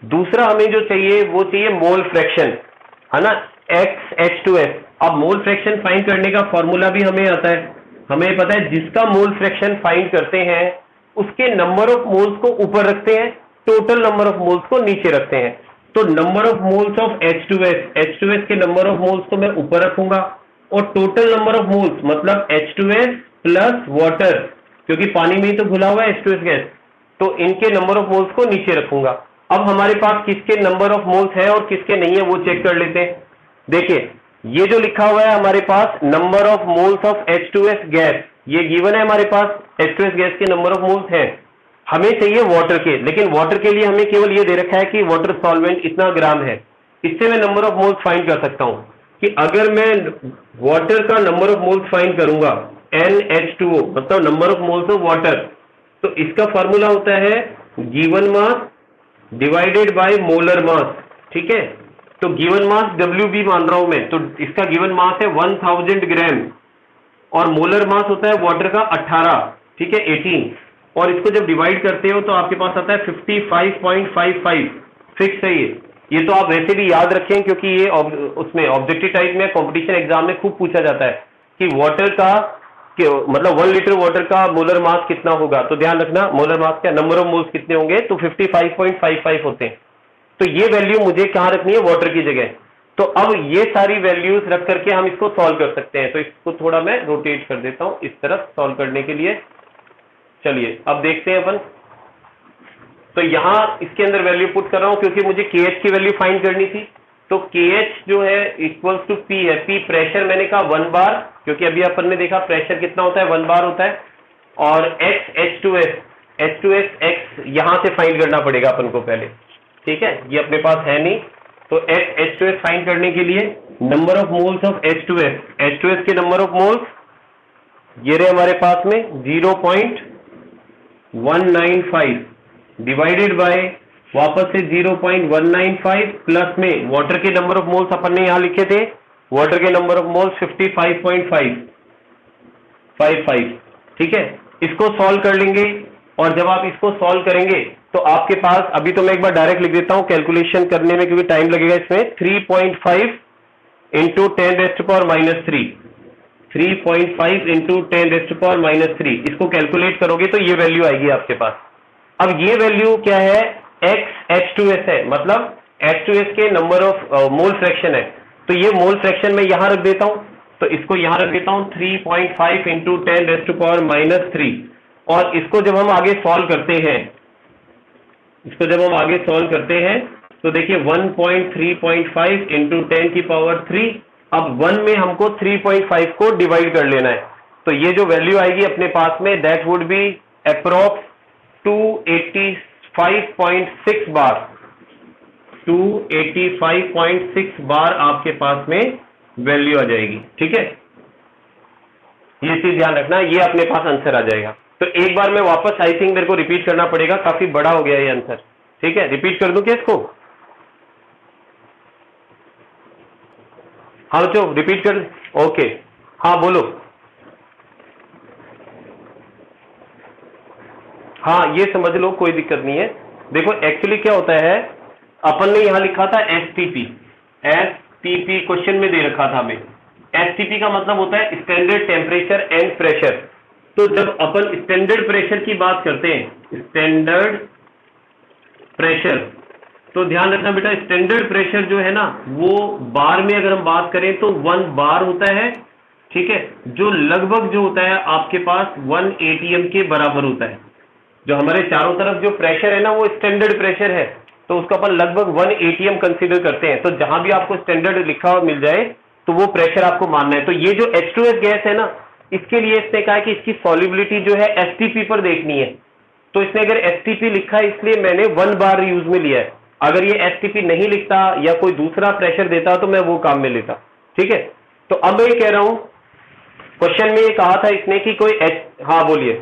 दूसरा हमें जो चाहिए वो चाहिए मोल फ्रैक्शन, है ना, XH2S। अब मोल फ्रैक्शन फाइंड करने का फॉर्मूला भी हमें आता है, हमें पता है जिसका मोल फ्रैक्शन फाइंड करते हैं उसके नंबर ऑफ मोल्स को ऊपर रखते हैं, टोटल नंबर ऑफ मोल्स को नीचे रखते हैं। तो number of moles of H2S के नंबर ऑफ मोल्स को मैं ऊपर रखूंगा, और टोटल नंबर ऑफ मोल्स मतलब H2S प्लस वाटर, क्योंकि पानी में ही तो घुला हुआ है H2S गैस, तो इनके नंबर ऑफ मोल्स को नीचे रखूंगा। अब हमारे पास किसके नंबर ऑफ मोल्स है और किसके नहीं है वो चेक कर लेते हैं। देखिए ये जो लिखा हुआ है हमारे पास number of moles of H2S gas, ये गिवन है हमारे पास, H2S गैस के नंबर ऑफ मोल्स हैं। हमें चाहिए वाटर के, लेकिन वाटर के लिए हमें केवल ये दे रखा है कि वाटर सॉल्वेंट इतना ग्राम है। इससे मैं नंबर ऑफ मोल्स फाइंड कर सकता हूं कि अगर मैं वाटर का नंबर ऑफ मोल्स फाइंड करूंगा NH2O, मतलब number of moles of water, तो इसका फॉर्मूला होता है given mass divided by molar mass, ठीक है। तो गिवन मास WB मान रहा हूं मैं, तो इसका गिवन मास है 1000 ग्राम, और मोलर मास होता है वाटर का 18, ठीक है, 18, और इसको जब डिवाइड करते हो तो आपके पास आता है 55.55, फिक्स है ये तो आप वैसे भी याद रखें क्योंकि ये उसमें ऑब्जेक्टिव टाइप में कंपटीशन एग्जाम में खूब पूछा जाता है कि वाटर का मतलब 1 लीटर वाटर का मोलर मास कितना होगा, तो ध्यान रखना मोलर मास का नंबर ऑफ मोल्स कितने होंगे, तो 55.55 होते हैं। तो ये वैल्यू मुझे कहां रखनी है, वाटर की जगह। तो अब ये सारी वैल्यूज रख करके हम इसको सॉल्व कर सकते हैं। तो इसको थोड़ा मैं रोटेट कर देता हूं इस तरफ सॉल्व करने के लिए। चलिए अब देखते हैं अपन। तो यहां इसके अंदर वैल्यू पुट कर रहा हूं क्योंकि मुझे KH की वैल्यू फाइंड करनी थी। तो KH जो है इक्वल्स टू P है। P प्रेशर मैंने कहा 1 बार, क्योंकि अभी अपन ने देखा प्रेशर कितना होता है 1 बार होता है। और X H2S X यहां से फाइंड करना पड़ेगा अपन को पहले, ठीक है, ये अपने पास है नहीं। तो X H2S फाइंड करने के लिए number of moles of H2S के नंबर ऑफ मोल्स ये रहे हमारे पास में 0.195 डिवाइडेड बाय वापस से 0.195 प्लस में वाटर के नंबर ऑफ मोल्स अपन ने यहां लिखे थे, वाटर के नंबर ऑफ मोल्स 55.55, ठीक है। इसको सॉल्व कर लेंगे और जब आप इसको सॉल्व करेंगे तो आपके पास, अभी तो मैं एक बार डायरेक्ट लिख देता हूं कैलकुलेशन करने में क्योंकि टाइम लगेगा इसमें, 3.5 इंटू 10⁻³ 3.5 इंटू 10⁻³ इसको कैलकुलेट करोगे तो ये वैल्यू आएगी आपके पास। अब ये वैल्यू क्या है, X H2S है, मतलब H2S के नंबर ऑफ मोल फ्रैक्शन है। तो ये मोल फ्रैक्शन मैं यहां रख देता हूं, तो इसको यहां रख देता हूं 3.5 इंटू 10⁻³ और इसको जब हम आगे सॉल्व करते हैं तो देखिए 1.3.5 इंटू 10⁻³। अब 1 में हमको 3.5 को डिवाइड कर लेना है। तो ये जो वैल्यू आएगी अपने पास में दैट वुड बी अप्रोक्स 285.6 बार, 285.6 बार आपके पास में वैल्यू आ जाएगी, ठीक है। ये चीज ध्यान रखना, ये अपने पास आंसर आ जाएगा। तो एक बार मैं वापस आई थिंक मेरे को रिपीट करना पड़ेगा, काफी बड़ा हो गया ये आंसर, ठीक है। रिपीट कर दूं क्या इसको? हाँ बच्चों रिपीट कर, ओके, हाँ बोलो। हाँ ये समझ लो, कोई दिक्कत नहीं है। देखो एक्चुअली क्या होता है, अपन ने यहां लिखा था STP क्वेश्चन में दे रखा था हमें। STP का मतलब होता है स्टैंडर्ड टेम्परेचर एंड प्रेशर। तो जब अपन स्टैंडर्ड प्रेशर की बात करते हैं, स्टैंडर्ड प्रेशर, तो ध्यान रखना बेटा, स्टैंडर्ड प्रेशर जो है ना वो बार में अगर हम बात करें तो 1 बार होता है, ठीक है, जो लगभग जो होता है आपके पास 1 ATM के बराबर होता है। जो हमारे चारों तरफ जो प्रेशर है ना वो स्टैंडर्ड प्रेशर है, तो उसका अपन लगभग 1 ATM कंसीडर करते हैं। तो जहां भी आपको स्टैंडर्ड लिखा हुआ मिल जाए तो वो प्रेशर आपको मानना है। तो ये जो H2S गैस है ना, इसके लिए इसने कहा कि इसकी सॉल्युबिलिटी जो है STP पर देखनी है। तो इसने अगर STP लिखा है इसलिए मैंने 1 बार यूज में लिया है। अगर ये STP नहीं लिखता या कोई दूसरा प्रेशर देता तो मैं वो काम में लेता, ठीक है। तो अब मैं ये कह रहा हूं, क्वेश्चन में ये कहा था इसने कि कोई हाँ बोलिए,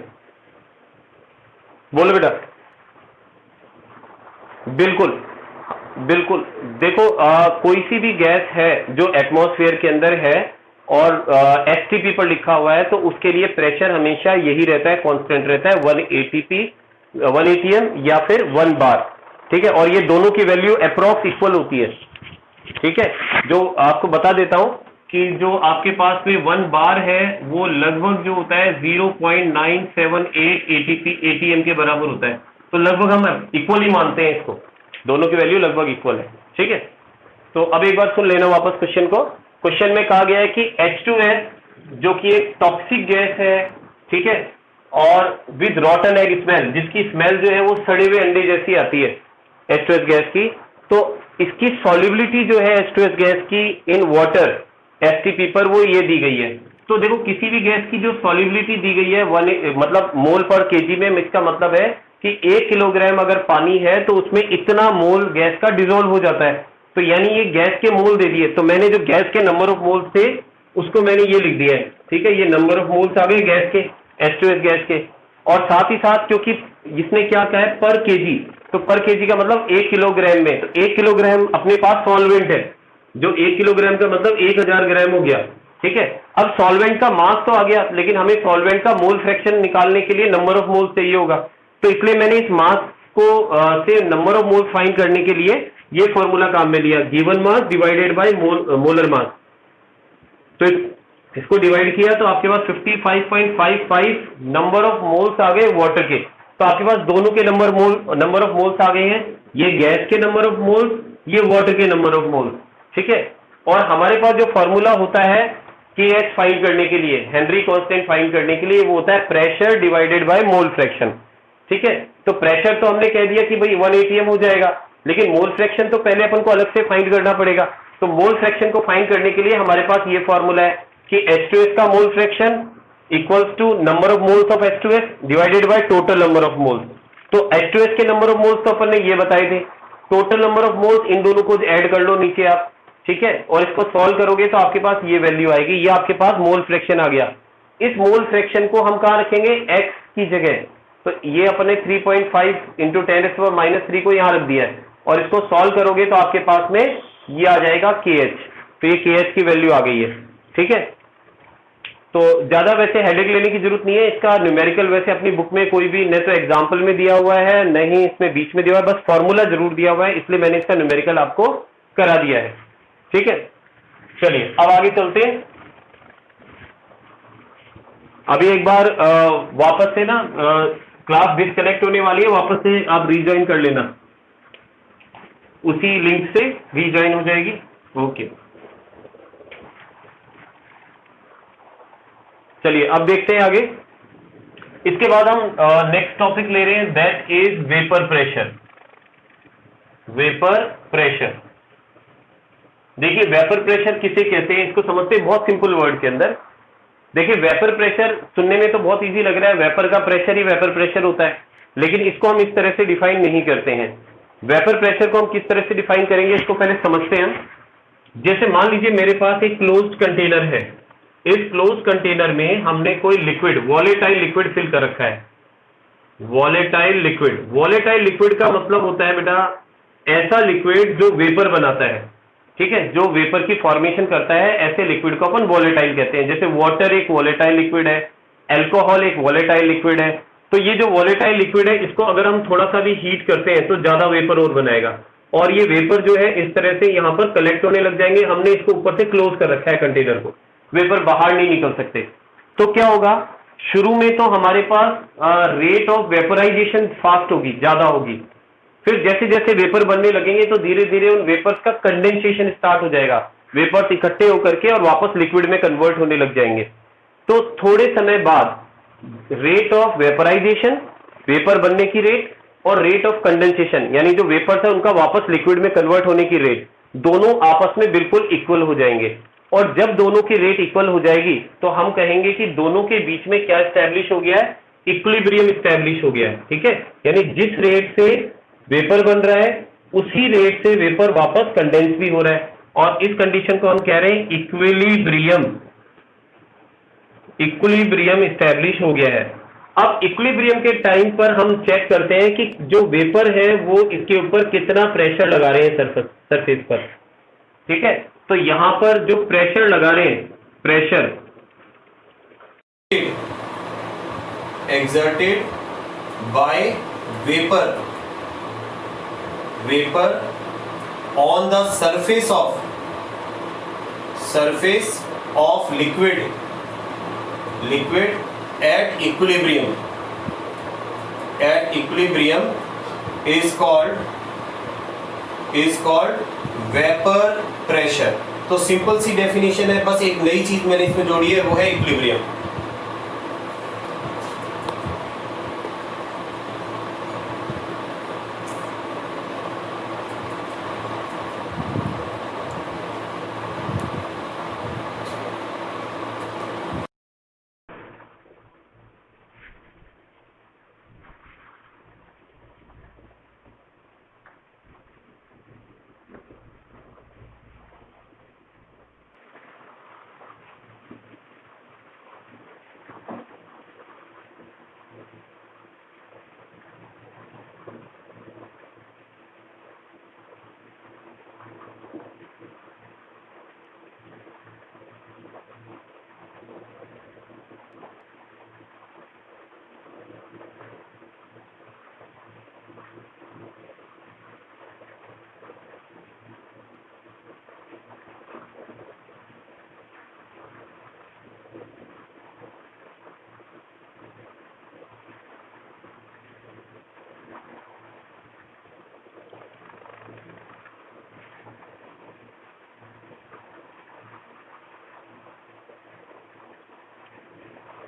बोलो बेटा। बिल्कुल बिल्कुल, देखो कोई सी भी गैस है जो एटमॉस्फेयर के अंदर है और STP पर लिखा हुआ है तो उसके लिए प्रेशर हमेशा यही रहता है, कांस्टेंट रहता है 1 ATM या फिर 1 बार, ठीक है। और ये दोनों की वैल्यू अप्रॉक्स इक्वल होती है, ठीक है। जो आपको बता देता हूं कि जो आपके पास में 1 बार है वो लगभग जो होता है 0.978 ATM के बराबर होता है। तो लगभग हम इक्वल ही मानते हैं इसको, दोनों की वैल्यू लगभग इक्वल है, ठीक है। तो अब एक बार सुन लेना वापस क्वेश्चन को। क्वेश्चन में कहा गया है कि H2S जो कि एक टॉक्सिक गैस है, ठीक है, और विद रॉटन एग स्मेल, जिसकी स्मेल जो है वो सड़े हुए अंडे जैसी आती है H2S गैस की। तो इसकी सॉल्युबिलिटी जो है H2S गैस की इन वाटर STP पर वो ये दी गई है। तो देखो किसी भी गैस की जो सॉल्युबिलिटी दी गई है मतलब मोल पर केजी में, इसका मतलब है कि 1 किलोग्राम अगर पानी है तो उसमें इतना मोल गैस का डिसॉल्व हो जाता है। तो यानी ये गैस के मोल दे दिए, तो मैंने जो गैस के नंबर ऑफ मोल्स थे उसको मैंने ये लिख दिया है, ठीक है। ये नंबर ऑफ मोल्स आ गए गैस के, H2S गैस के। और साथ ही साथ क्योंकि इसने क्या कहा है पर केजी, तो पर केजी का मतलब 1 किलोग्राम में, तो 1 किलोग्राम अपने पास सॉल्वेंट है, जो 1 किलोग्राम का मतलब 1000 ग्राम हो गया, ठीक है। अब सॉल्वेंट का मास तो आ गया, लेकिन हमें सॉल्वेंट का मोल फ्रैक्शन निकालने के लिए नंबर ऑफ मोल्स चाहिए होगा। तो इसलिए मैंने इस मास को से नंबर ऑफ मोल्स फाइंड करने के लिए ये फॉर्मूला काम में लिया, given mass divided by molar mass. तो इसको डिवाइड किया तो आपके पास 55.55 नंबर ऑफ मोल्स आ गए वाटर के। तो आपके पास दोनों के नंबर ऑफ मोल्स आ गए हैं, ये गैस के नंबर ऑफ मोल्स, ये वाटर के नंबर ऑफ मोल्स, ठीक है। और हमारे पास जो फॉर्मूला होता है के एच फाइंड करने के लिए, हेनरी कांस्टेंट फाइंड करने के लिए, वो होता है pressure divided by mole fraction. ठीक है, तो प्रेशर तो हमने कह दिया कि भाई 1 atm हो जाएगा, लेकिन मोल फ्रैक्शन तो पहले अपन को अलग से फाइंड करना पड़ेगा। तो मोल फ्रैक्शन को फाइंड करने के लिए हमारे पास ये फॉर्मूला है कि H2S का mole fraction equals to number of moles of H2S divided by total number of moles. तो H2S के नंबर ऑफ मोल्स तो अपन ने ये बताए थे, टोटल नंबर ऑफ मोल्स इन दोनों को ऐड कर लो नीचे आप। ठीक है, और इसको सॉल्व करोगे तो आपके पास ये वैल्यू आएगी, ये आपके पास मोल फ्रैक्शन आ गया। इस मोल फ्रैक्शन को हम कहां रखेंगे, x की जगह। तो ये अपने 3.5 इंटू 10⁻³ को यहां रख दिया है, और इसको सॉल्व करोगे तो आपके पास में ये आ जाएगा kh। तो ये kh की वैल्यू आ गई है। ठीक है, तो ज्यादा वैसे हेडेक लेने की जरूरत नहीं है, इसका न्यूमेरिकल वैसे अपनी बुक में कोई भी न तो एग्जाम्पल में दिया हुआ है, न ही इसमें बीच में दिया हुआ है, बस फॉर्मूला जरूर दिया हुआ है, इसलिए मैंने इसका न्यूमेरिकल आपको करा दिया है। ठीक है, चलिए अब आगे चलते हैं। अभी एक बार वापस से ना क्लास डिस्कनेक्ट होने वाली है, वापस से आप रीज्वाइन कर लेना, उसी लिंक से रीज्वाइन हो जाएगी। ओके, चलिए अब देखते हैं आगे। इसके बाद हम नेक्स्ट टॉपिक ले रहे हैं, that is vapour pressure. Vapour pressure, देखिए वेपर प्रेशर किसे कहते हैं, इसको समझते हैं बहुत सिंपल वर्ड के अंदर। देखिए वेपर प्रेशर सुनने में तो बहुत इजी लग रहा है, वेपर का प्रेशर ही वेपर प्रेशर होता है, लेकिन इसको हम इस तरह से डिफाइन नहीं करते हैं। वेपर प्रेशर को हम किस तरह से डिफाइन करेंगे, इसको पहले समझते हैं। जैसे मान लीजिए मेरे पास एक क्लोज्ड कंटेनर है, इस क्लोज कंटेनर में हमने कोई लिक्विड, वॉलेटाइल लिक्विड फिल कर रखा है। वॉलेटाइल लिक्विड, वॉलेटाइल लिक्विड का मतलब होता है बेटा ऐसा लिक्विड जो वेपर बनाता है। ठीक है, जो वेपर की फॉर्मेशन करता है, ऐसे लिक्विड को अपन वॉलेटाइल कहते हैं। जैसे वाटर एक वॉलेटाइल लिक्विड है, अल्कोहल एक वॉलेटाइल लिक्विड है। तो ये जो वॉलेटाइल लिक्विड है, इसको अगर हम थोड़ा सा भी हीट करते हैं तो ज्यादा वेपर और बनाएगा, और ये वेपर जो है इस तरह से यहां पर कलेक्ट होने लग जाएंगे। हमने इसको ऊपर से क्लोज कर रखा है कंटेनर को, वेपर बाहर नहीं निकल सकते। तो क्या होगा, शुरू में तो हमारे पास रेट ऑफ वेपराइजेशन फास्ट होगी, ज्यादा होगी। फिर जैसे जैसे वेपर बनने लगेंगे तो धीरे धीरे उन वेपर्स का कंडेंसेशन स्टार्ट हो जाएगा, वेपर्स इकट्ठे होकर के और वापस लिक्विड में कन्वर्ट होने लग जाएंगे। तो थोड़े समय बाद रेट ऑफ वेपराइजेशन, वेपर बनने की रेट, और रेट ऑफ कंडेंसेशन यानी जो वेपर्स है उनका वापस लिक्विड में कन्वर्ट होने की रेट, दोनों आपस में बिल्कुल इक्वल हो जाएंगे। और जब दोनों की रेट इक्वल हो जाएगी तो हम कहेंगे कि दोनों के बीच में क्या स्टैब्लिश हो गया है, इक्विलिब्रियम स्टैब्लिश हो गया है। ठीक है, यानी जिस रेट से वेपर बन रहा है उसी रेट से वेपर वापस कंडेंस भी हो रहा है, और इस कंडीशन को हम कह रहे हैं इक्विलिब्रियम। इक्विलिब्रियम स्टैब्लिश हो गया है। अब इक्विलिब्रियम के टाइम पर हम चेक करते हैं कि जो वेपर है वो इसके ऊपर कितना प्रेशर लगा रहे हैं सरफेस पर। ठीक है, तो यहां पर जो प्रेशर लगा रहे हैं, pressure exerted by vapor on the surface of liquid at equilibrium is called vapor pressure। तो सिंपल सी डेफिनेशन है, बस एक नई चीज मैंने इसमें जोड़ी है, वो है इक्विलिब्रियम।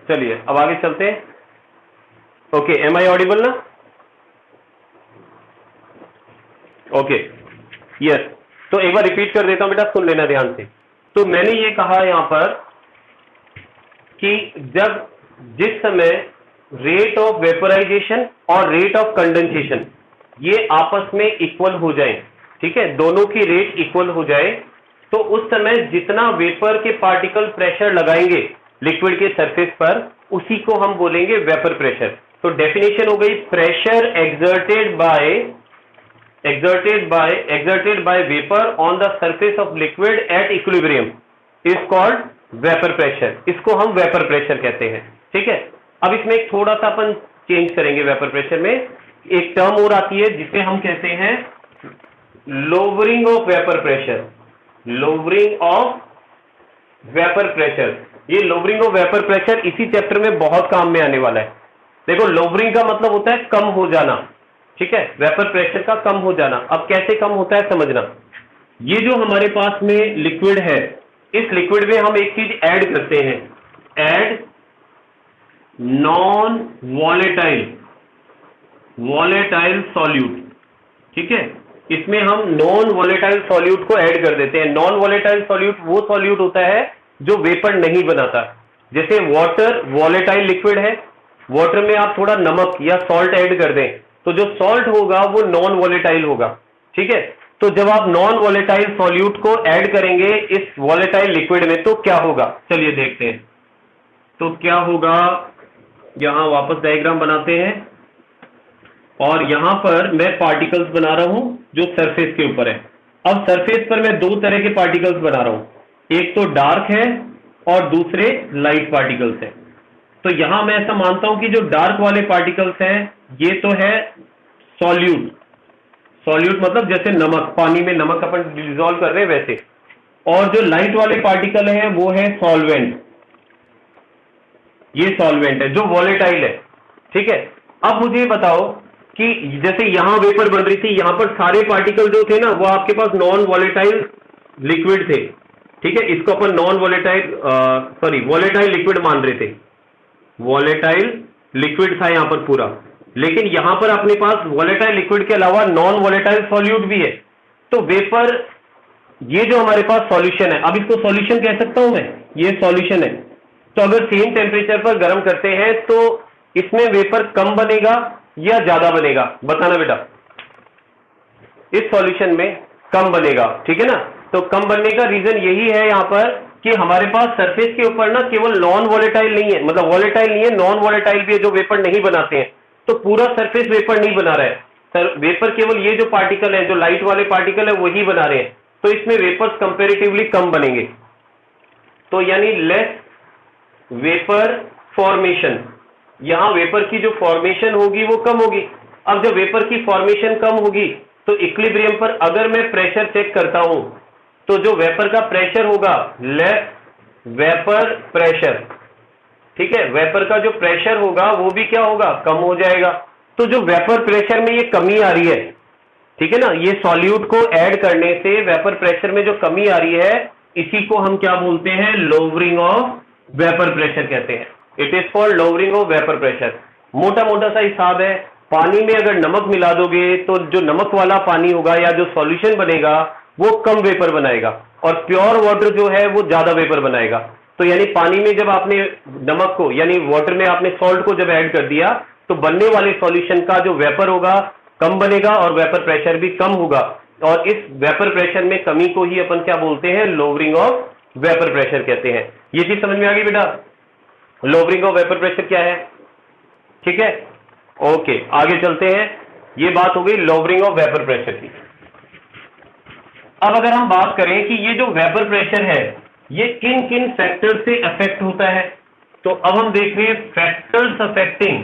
चलिए अब आगे चलते हैं। ओके, एम आई ऑडिबल ना? Okay, yes. तो एक बार रिपीट कर देता हूं बेटा, सुन लेना ध्यान से। तो मैंने ये कहा यहां पर कि जब जिस समय रेट ऑफ वेपोराइजेशन और रेट ऑफ कंडेंसेशन ये आपस में इक्वल हो जाए, ठीक है, दोनों की रेट इक्वल हो जाए, तो उस समय जितना वेपर के पार्टिकल प्रेशर लगाएंगे लिक्विड के सरफेस पर, उसी को हम बोलेंगे वेपर प्रेशर। तो डेफिनेशन हो गई, pressure exerted by vapor on the surface of liquid at equilibrium is called vapor pressure। इसको हम वेपर प्रेशर कहते हैं, ठीक है। अब इसमें एक थोड़ा सा अपन चेंज करेंगे। वेपर प्रेशर में एक टर्म और आती है जिसे हम कहते हैं lowering of vapour pressure. Lowering of vapour pressure, ये लोअरिंग ऑफ वेपर प्रेशर इसी चैप्टर में बहुत काम में आने वाला है। देखो, लोअरिंग का मतलब होता है कम हो जाना, ठीक है, वेपर प्रेशर का कम हो जाना। अब कैसे कम होता है समझना। ये जो हमारे पास में लिक्विड है, इस लिक्विड में हम एक चीज ऐड करते हैं, ऐड नॉन वॉलेटाइल सॉल्यूट, ठीक है। इसमें हम नॉन वॉलेटाइल सॉल्यूट को ऐड कर देते हैं। नॉन वॉलेटाइल सॉल्यूट वो सॉल्यूट होता है जो वेपर नहीं बनाता। जैसे वाटर वॉलेटाइल लिक्विड है, वाटर में आप थोड़ा नमक या सॉल्ट ऐड कर दें तो जो सॉल्ट होगा वो नॉन वॉलेटाइल होगा, ठीक है। तो जब आप नॉन वॉलेटाइल सॉल्यूट को ऐड करेंगे इस वॉलेटाइल लिक्विड में तो क्या होगा, चलिए देखते हैं। तो क्या होगा, यहां वापस डायग्राम बनाते हैं और यहां पर मैं पार्टिकल्स बना रहा हूं जो सरफेस के ऊपर है। अब सरफेस पर मैं दो तरह के पार्टिकल्स बना रहा हूं, एक तो डार्क है और दूसरे लाइट पार्टिकल्स हैं। तो यहां मैं ऐसा मानता हूं कि जो डार्क वाले पार्टिकल्स हैं ये तो है सॉल्यूट। सॉल्यूट मतलब जैसे नमक, पानी में नमक अपन डिसॉल्व कर रहे हैं वैसे। और जो लाइट वाले पार्टिकल है वो है सॉल्वेंट। ये सॉल्वेंट है जो वॉलेटाइल है, ठीक है। अब मुझे बताओ कि जैसे यहां वेपर बन रही थी, यहां पर सारे पार्टिकल जो थे ना वो आपके पास नॉन वॉलेटाइल लिक्विड थे, ठीक है। इसको अपन नॉन वॉलेटाइल लिक्विड मान रहे थे। वॉलेटाइल लिक्विड था यहां पर पूरा, लेकिन यहां पर अपने पास वॉलेटाइल लिक्विड के अलावा नॉन वॉलेटाइल सॉल्यूट भी है। तो वेपर, ये जो हमारे पास सॉल्यूशन है, अब इसको सॉल्यूशन कह सकता हूं मैं, ये सॉल्यूशन है। तो अगर सेम टेम्परेचर पर गर्म करते हैं तो इसमें वेपर कम बनेगा या ज्यादा बनेगा, बताना बेटा। इस सॉल्यूशन में कम बनेगा, ठीक है ना। तो कम बनने का रीजन यही है यहां पर कि हमारे पास सरफेस के ऊपर ना केवल नॉन वॉलेटाइल नहीं है, मतलब वॉलेटाइल नहीं है, नॉन वॉलेटाइल भी है जो वेपर नहीं बनाते हैं। तो पूरा सरफेस वेपर नहीं बना रहा है सर, वेपर केवल ये जो पार्टिकल है, जो लाइट वाले पार्टिकल है वही बना रहे हैं। तो इसमें वेपर्स कंपैरेटिवली कम बनेंगे। तो यानी लेस वेपर फॉर्मेशन, यहां वेपर की जो फॉर्मेशन होगी वो कम होगी। अब जब वेपर की फॉर्मेशन कम होगी तो इक्विलिब्रियम पर अगर मैं प्रेशर चेक करता हूं तो जो वेपर का प्रेशर होगा, लेस वेपर प्रेशर, ठीक है, वेपर का जो प्रेशर होगा वो भी क्या होगा, कम हो जाएगा। तो जो वेपर प्रेशर में ये कमी आ रही है, ठीक है ना, ये सॉल्यूट को ऐड करने से वेपर प्रेशर में जो कमी आ रही है, इसी को हम क्या बोलते हैं, लोअरिंग ऑफ वेपर प्रेशर कहते हैं। It is called lowering of vapour pressure. मोटा मोटा सा हिसाब है, पानी में अगर नमक मिला दोगे तो जो नमक वाला पानी होगा या जो सॉल्यूशन बनेगा वो कम वेपर बनाएगा और प्योर वाटर जो है वो ज्यादा वेपर बनाएगा। तो यानी पानी में जब आपने नमक को, यानी वाटर में आपने सॉल्ट को जब ऐड कर दिया तो बनने वाले सॉल्यूशन का जो वेपर होगा कम बनेगा और वेपर प्रेशर भी कम होगा। और इस वेपर प्रेशर में कमी को ही अपन क्या बोलते हैं, लोअरिंग ऑफ वेपर प्रेशर कहते हैं। ये चीज समझ में आ गई बेटा, लोअरिंग ऑफ वेपर प्रेशर क्या है, ठीक है। ओके, आगे चलते हैं। ये बात हो गई लोअरिंग ऑफ वेपर प्रेशर की। अब अगर हम बात करें कि ये जो वेपर प्रेशर है ये किन किन फैक्टर से अफेक्ट होता है, तो अब हम देख रहे हैं factors affecting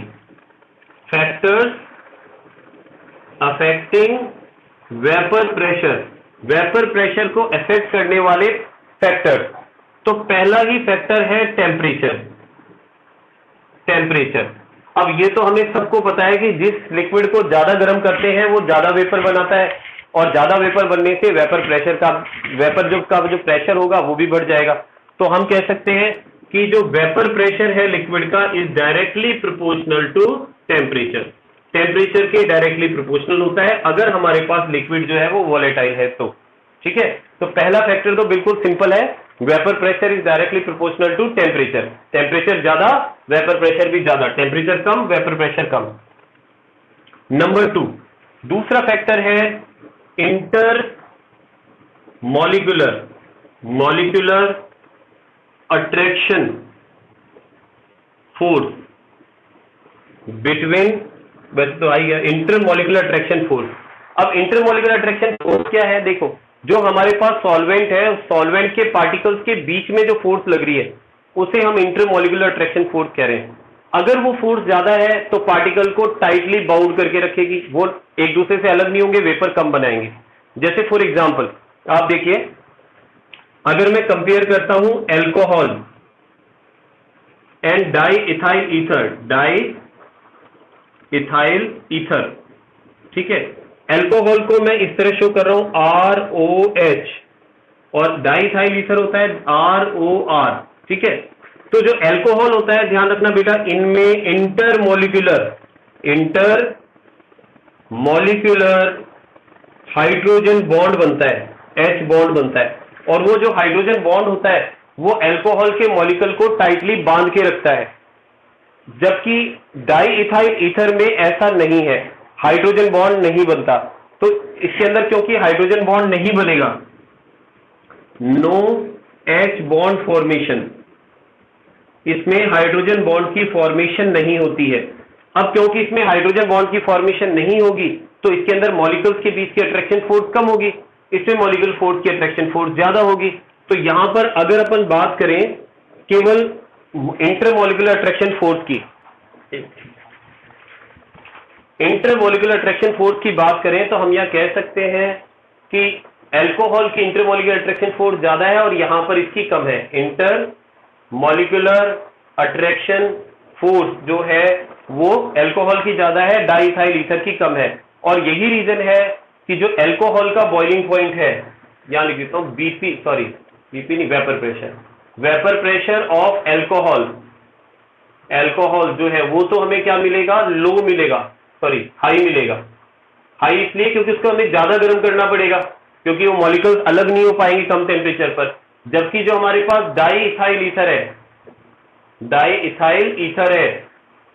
vapour pressure, vapour pressure को अफेक्ट करने वाले फैक्टर। तो पहला ही फैक्टर है टेम्परेचर। अब ये तो हमें सबको पता है कि जिस लिक्विड को ज्यादा गर्म करते हैं वो ज्यादा वेपर बनाता है और ज्यादा वेपर बनने से वेपर प्रेशर का, वेपर का जो प्रेशर होगा वो भी बढ़ जाएगा। तो हम कह सकते हैं कि जो वेपर प्रेशर है लिक्विड का is directly proportional to temperature, temperature के डायरेक्टली प्रोपोर्शनल होता है अगर हमारे पास लिक्विड जो है वो वॉलेटाइल है तो। ठीक है, तो पहला फैक्टर तो बिल्कुल सिंपल है, vapour pressure is directly proportional to temperature, temperature ज्यादा वेपर प्रेशर भी ज्यादा, टेम्परेचर कम वेपर प्रेशर कम। नंबर 2, दूसरा फैक्टर है intermolecular attraction force between, वैसे तो आई गया इंटरमॉलिक्यूलर अट्रैक्शन फोर्स। अब इंटरमॉलिक्यूलर अट्रैक्शन फोर्स क्या है, देखो जो हमारे पास सॉल्वेंट है, सॉल्वेंट के पार्टिकल्स के बीच में जो फोर्स लग रही है उसे हम इंटरमॉलिक्यूलर अट्रैक्शन फोर्स कह रहे हैं। अगर वो फोर्स ज्यादा है तो पार्टिकल को टाइटली बाउंड करके रखेगी, वो एक दूसरे से अलग नहीं होंगे, वेपर कम बनाएंगे। जैसे फॉर एग्जांपल आप देखिए, अगर मैं कंपेयर करता हूं alcohol and di ethyl ether, ठीक है, एल्कोहल को मैं इस तरह शो कर रहा हूं ROH और डाइथाइल ईथर होता है ROR, ठीक है। तो जो एल्कोहल होता है, ध्यान रखना बेटा, इनमें इंटरमॉलिक्यूलर हाइड्रोजन बॉन्ड बनता है, H बॉन्ड बनता है, और वो जो हाइड्रोजन बॉन्ड होता है वो एल्कोहल के मॉलिक्यूल को टाइटली बांध के रखता है, जबकि डाइइथाइल ईथर में ऐसा नहीं है, हाइड्रोजन बॉन्ड नहीं बनता। तो इसके अंदर क्योंकि हाइड्रोजन बॉन्ड नहीं बनेगा, नो H बॉन्ड फॉर्मेशन, इसमें हाइड्रोजन बॉन्ड की फॉर्मेशन नहीं होती है। अब क्योंकि इसमें हाइड्रोजन बॉन्ड की फॉर्मेशन नहीं होगी तो इसके अंदर मॉलिक्यूल्स के बीच की अट्रैक्शन फोर्स कम होगी, इसमें मॉलिक्यूल फोर्स की अट्रैक्शन फोर्स ज्यादा होगी। तो यहां पर अगर अपन बात करें केवल इंटरमॉलिक्यूलर अट्रैक्शन फोर्स की, इंटरमॉलिक्यूलर अट्रैक्शन फोर्स की बात करें तो हम यह कह सकते हैं कि एल्कोहल की इंटरमॉलिक्यूलर अट्रैक्शन फोर्स ज्यादा है और यहां पर इसकी कम है। इंटरमॉलिक्यूलर अट्रैक्शन फोर्स जो है वो एल्कोहल की ज्यादा है, डाइइथाइल ईथर की कम है, और यही रीजन है कि जो एल्कोहल का बॉइलिंग पॉइंट है, यहां लिख देता हूं BP नहीं, वेपर प्रेशर ऑफ एल्कोहल जो है वो तो हमें क्या मिलेगा, हाई मिलेगा। हाई इसलिए क्योंकि उसको हमें ज्यादा गर्म करना पड़ेगा, क्योंकि वो मॉलिक्यूल्स अलग नहीं हो पाएंगे कम टेम्परेचर पर। जबकि जो हमारे पास डाइइथाइल ईथर है,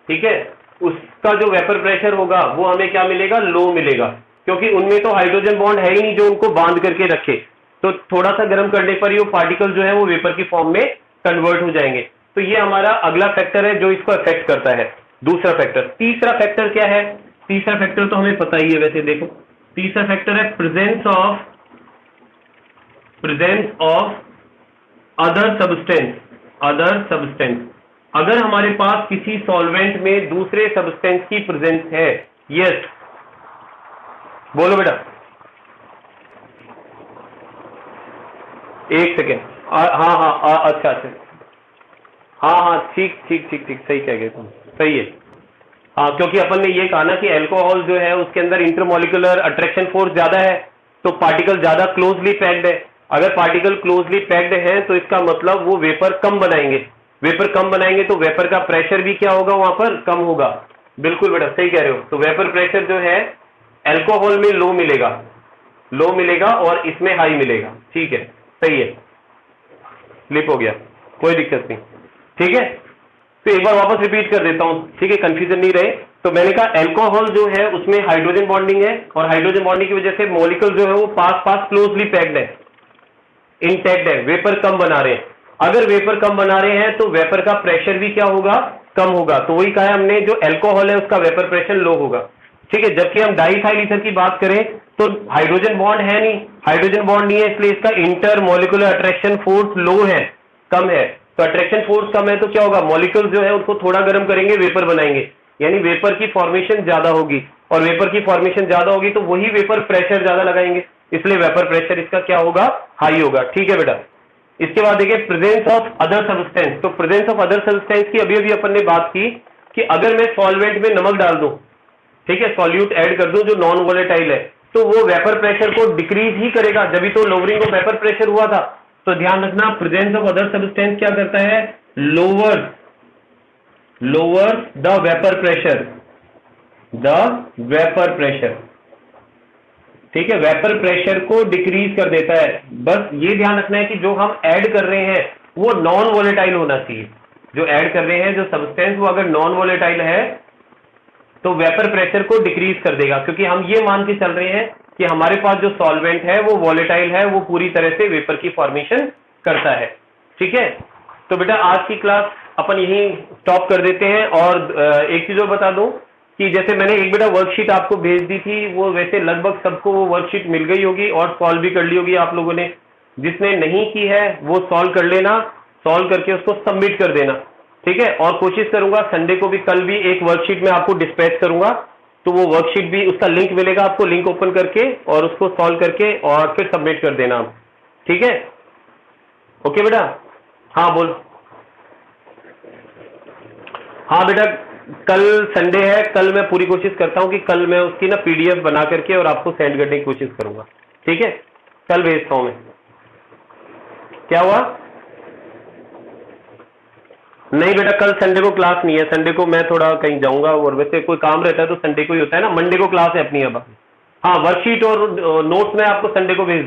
ठीक है, उसका जो वेपर प्रेशर होगा वो हमें क्या मिलेगा, लो मिलेगा, क्योंकि उनमें तो हाइड्रोजन बॉन्ड है ही नहीं जो उनको बांध करके रखे। तो थोड़ा सा गर्म करने पर ही वो पार्टिकल जो है वो वेपर की फॉर्म में कन्वर्ट हो जाएंगे। तो ये हमारा अगला फैक्टर है जो इसको अफेक्ट करता है, दूसरा फैक्टर। तीसरा फैक्टर क्या है, तीसरा फैक्टर तो हमें पता ही है वैसे, देखो तीसरा फैक्टर है प्रेजेंस ऑफ अदर सब्सटेंस। अगर हमारे पास किसी सॉल्वेंट में दूसरे सब्सटेंस की प्रेजेंस है, यस बोलो बेटा, एक सेकेंड, हाँ अच्छा, हाँ ठीक सही कह गए तुम, सही है। हाँ, क्योंकि अपन ने ये कहा ना कि एल्कोहल जो है उसके अंदर इंटरमॉलिक्यूलर अट्रैक्शन फोर्स ज्यादा है, तो पार्टिकल ज्यादा क्लोजली पैक्ड है। अगर पार्टिकल क्लोजली पैक्ड है तो इसका मतलब वो वेपर कम बनाएंगे, तो वेपर का प्रेशर भी क्या होगा, वहां पर कम होगा। बिल्कुल बेटा सही कह रहे हो। तो वेपर प्रेशर जो है एल्कोहल में लो मिलेगा और इसमें हाई मिलेगा, ठीक है, सही है, स्लिप हो गया, कोई दिक्कत नहीं, ठीक है। तो एक बार वापस रिपीट कर देता हूं, ठीक है, कंफ्यूजन नहीं रहे। तो मैंने कहा एल्कोहल जो है उसमें हाइड्रोजन बॉन्डिंग है, और हाइड्रोजन बॉन्डिंग की वजह से मॉलिक्यूल जो है वो पास क्लोजली पैक्ड है, इंटैक्ट है, वेपर कम बना रहे हैं। अगर वेपर कम बना रहे हैं तो वेपर का प्रेशर भी क्या होगा, कम होगा। तो वही कहा है हमने, जो एल्कोहल है उसका वेपर प्रेशर लो होगा, ठीक है। जबकि हम डाइइथाइल ईथर की बात करें तो हाइड्रोजन बॉन्ड नहीं है, इसलिए इसका इंटरमॉलिक्यूलर अट्रैक्शन फोर्स लो है, कम है। तो अट्रैक्शन फोर्स कम है तो क्या होगा, मॉलिक्यूल जो है उसको थोड़ा गर्म करेंगे, वेपर बनाएंगे, यानी वेपर की फॉर्मेशन ज्यादा होगी, और वेपर की फॉर्मेशन ज्यादा होगी तो वही वेपर प्रेशर ज्यादा लगाएंगे, इसलिए वेपर प्रेशर इसका क्या होगा, हाई होगा, ठीक है बेटा। इसके बाद देखिए प्रेजेंस ऑफ अदर सब्सटेंस। तो प्रेजेंस ऑफ अदर सब्सटेंस की अभी अपन ने बात की कि अगर मैं सॉल्वेंट में नमक डाल दूं, ठीक है, सॉल्यूट ऐड कर दूं जो नॉन वोलेटाइल है, तो वो वेपर प्रेशर को डिक्रीज ही करेगा, जब भी तो लोअरिंग ऑफ वेपर प्रेशर हुआ था। तो ध्यान रखना, प्रेजेंस ऑफ अदर सब्सटेंस क्या करता है, lowers the vapor pressure, ठीक है, वेपर प्रेशर को डिक्रीज कर देता है। बस ये ध्यान रखना है कि जो हम ऐड कर रहे हैं वो नॉन वोलेटाइल होना चाहिए। जो ऐड कर रहे हैं जो सब्सटेंस, वो अगर नॉन वोलेटाइल है तो वेपर प्रेशर को डिक्रीज कर देगा, क्योंकि हम ये मान के चल रहे हैं कि हमारे पास जो सॉल्वेंट है वो वोलेटाइल है, वो पूरी तरह से वेपर की फॉर्मेशन करता है। ठीक है, तो बेटा आज की क्लास अपन यहीं स्टॉप कर देते हैं। और एक चीज और बता दूं कि जैसे मैंने एक बेटा वर्कशीट आपको भेज दी थी, वो वैसे लगभग सबको वो वर्कशीट मिल गई होगी और सॉल्व भी कर ली होगी आप लोगों ने। जिसने नहीं की है वो सॉल्व कर लेना, सॉल्व करके उसको सबमिट कर देना। ठीक है, और कोशिश करूंगा संडे को भी, कल भी एक वर्कशीट में आपको डिस्पैच करूंगा, तो वो वर्कशीट भी, उसका लिंक मिलेगा आपको, लिंक ओपन करके और उसको सॉल्व करके और फिर सबमिट कर देना आप। ठीक है, ओके बेटा। हाँ बोल। हाँ बेटा, कल संडे है, कल मैं पूरी कोशिश करता हूँ कि कल मैं उसकी ना पीडीएफ बना करके और आपको सेंड करने की कोशिश करूंगा। ठीक है, कल भेजता हूं मैं। क्या हुआ? नहीं बेटा, कल संडे को क्लास नहीं है, संडे को मैं थोड़ा कहीं जाऊंगा और वैसे कोई काम रहता है तो संडे को ही होता है ना, मंडे को क्लास है अपनी अब। हाँ, वर्कशीट और नोट्स मैं आपको संडे को भेज दूंगा।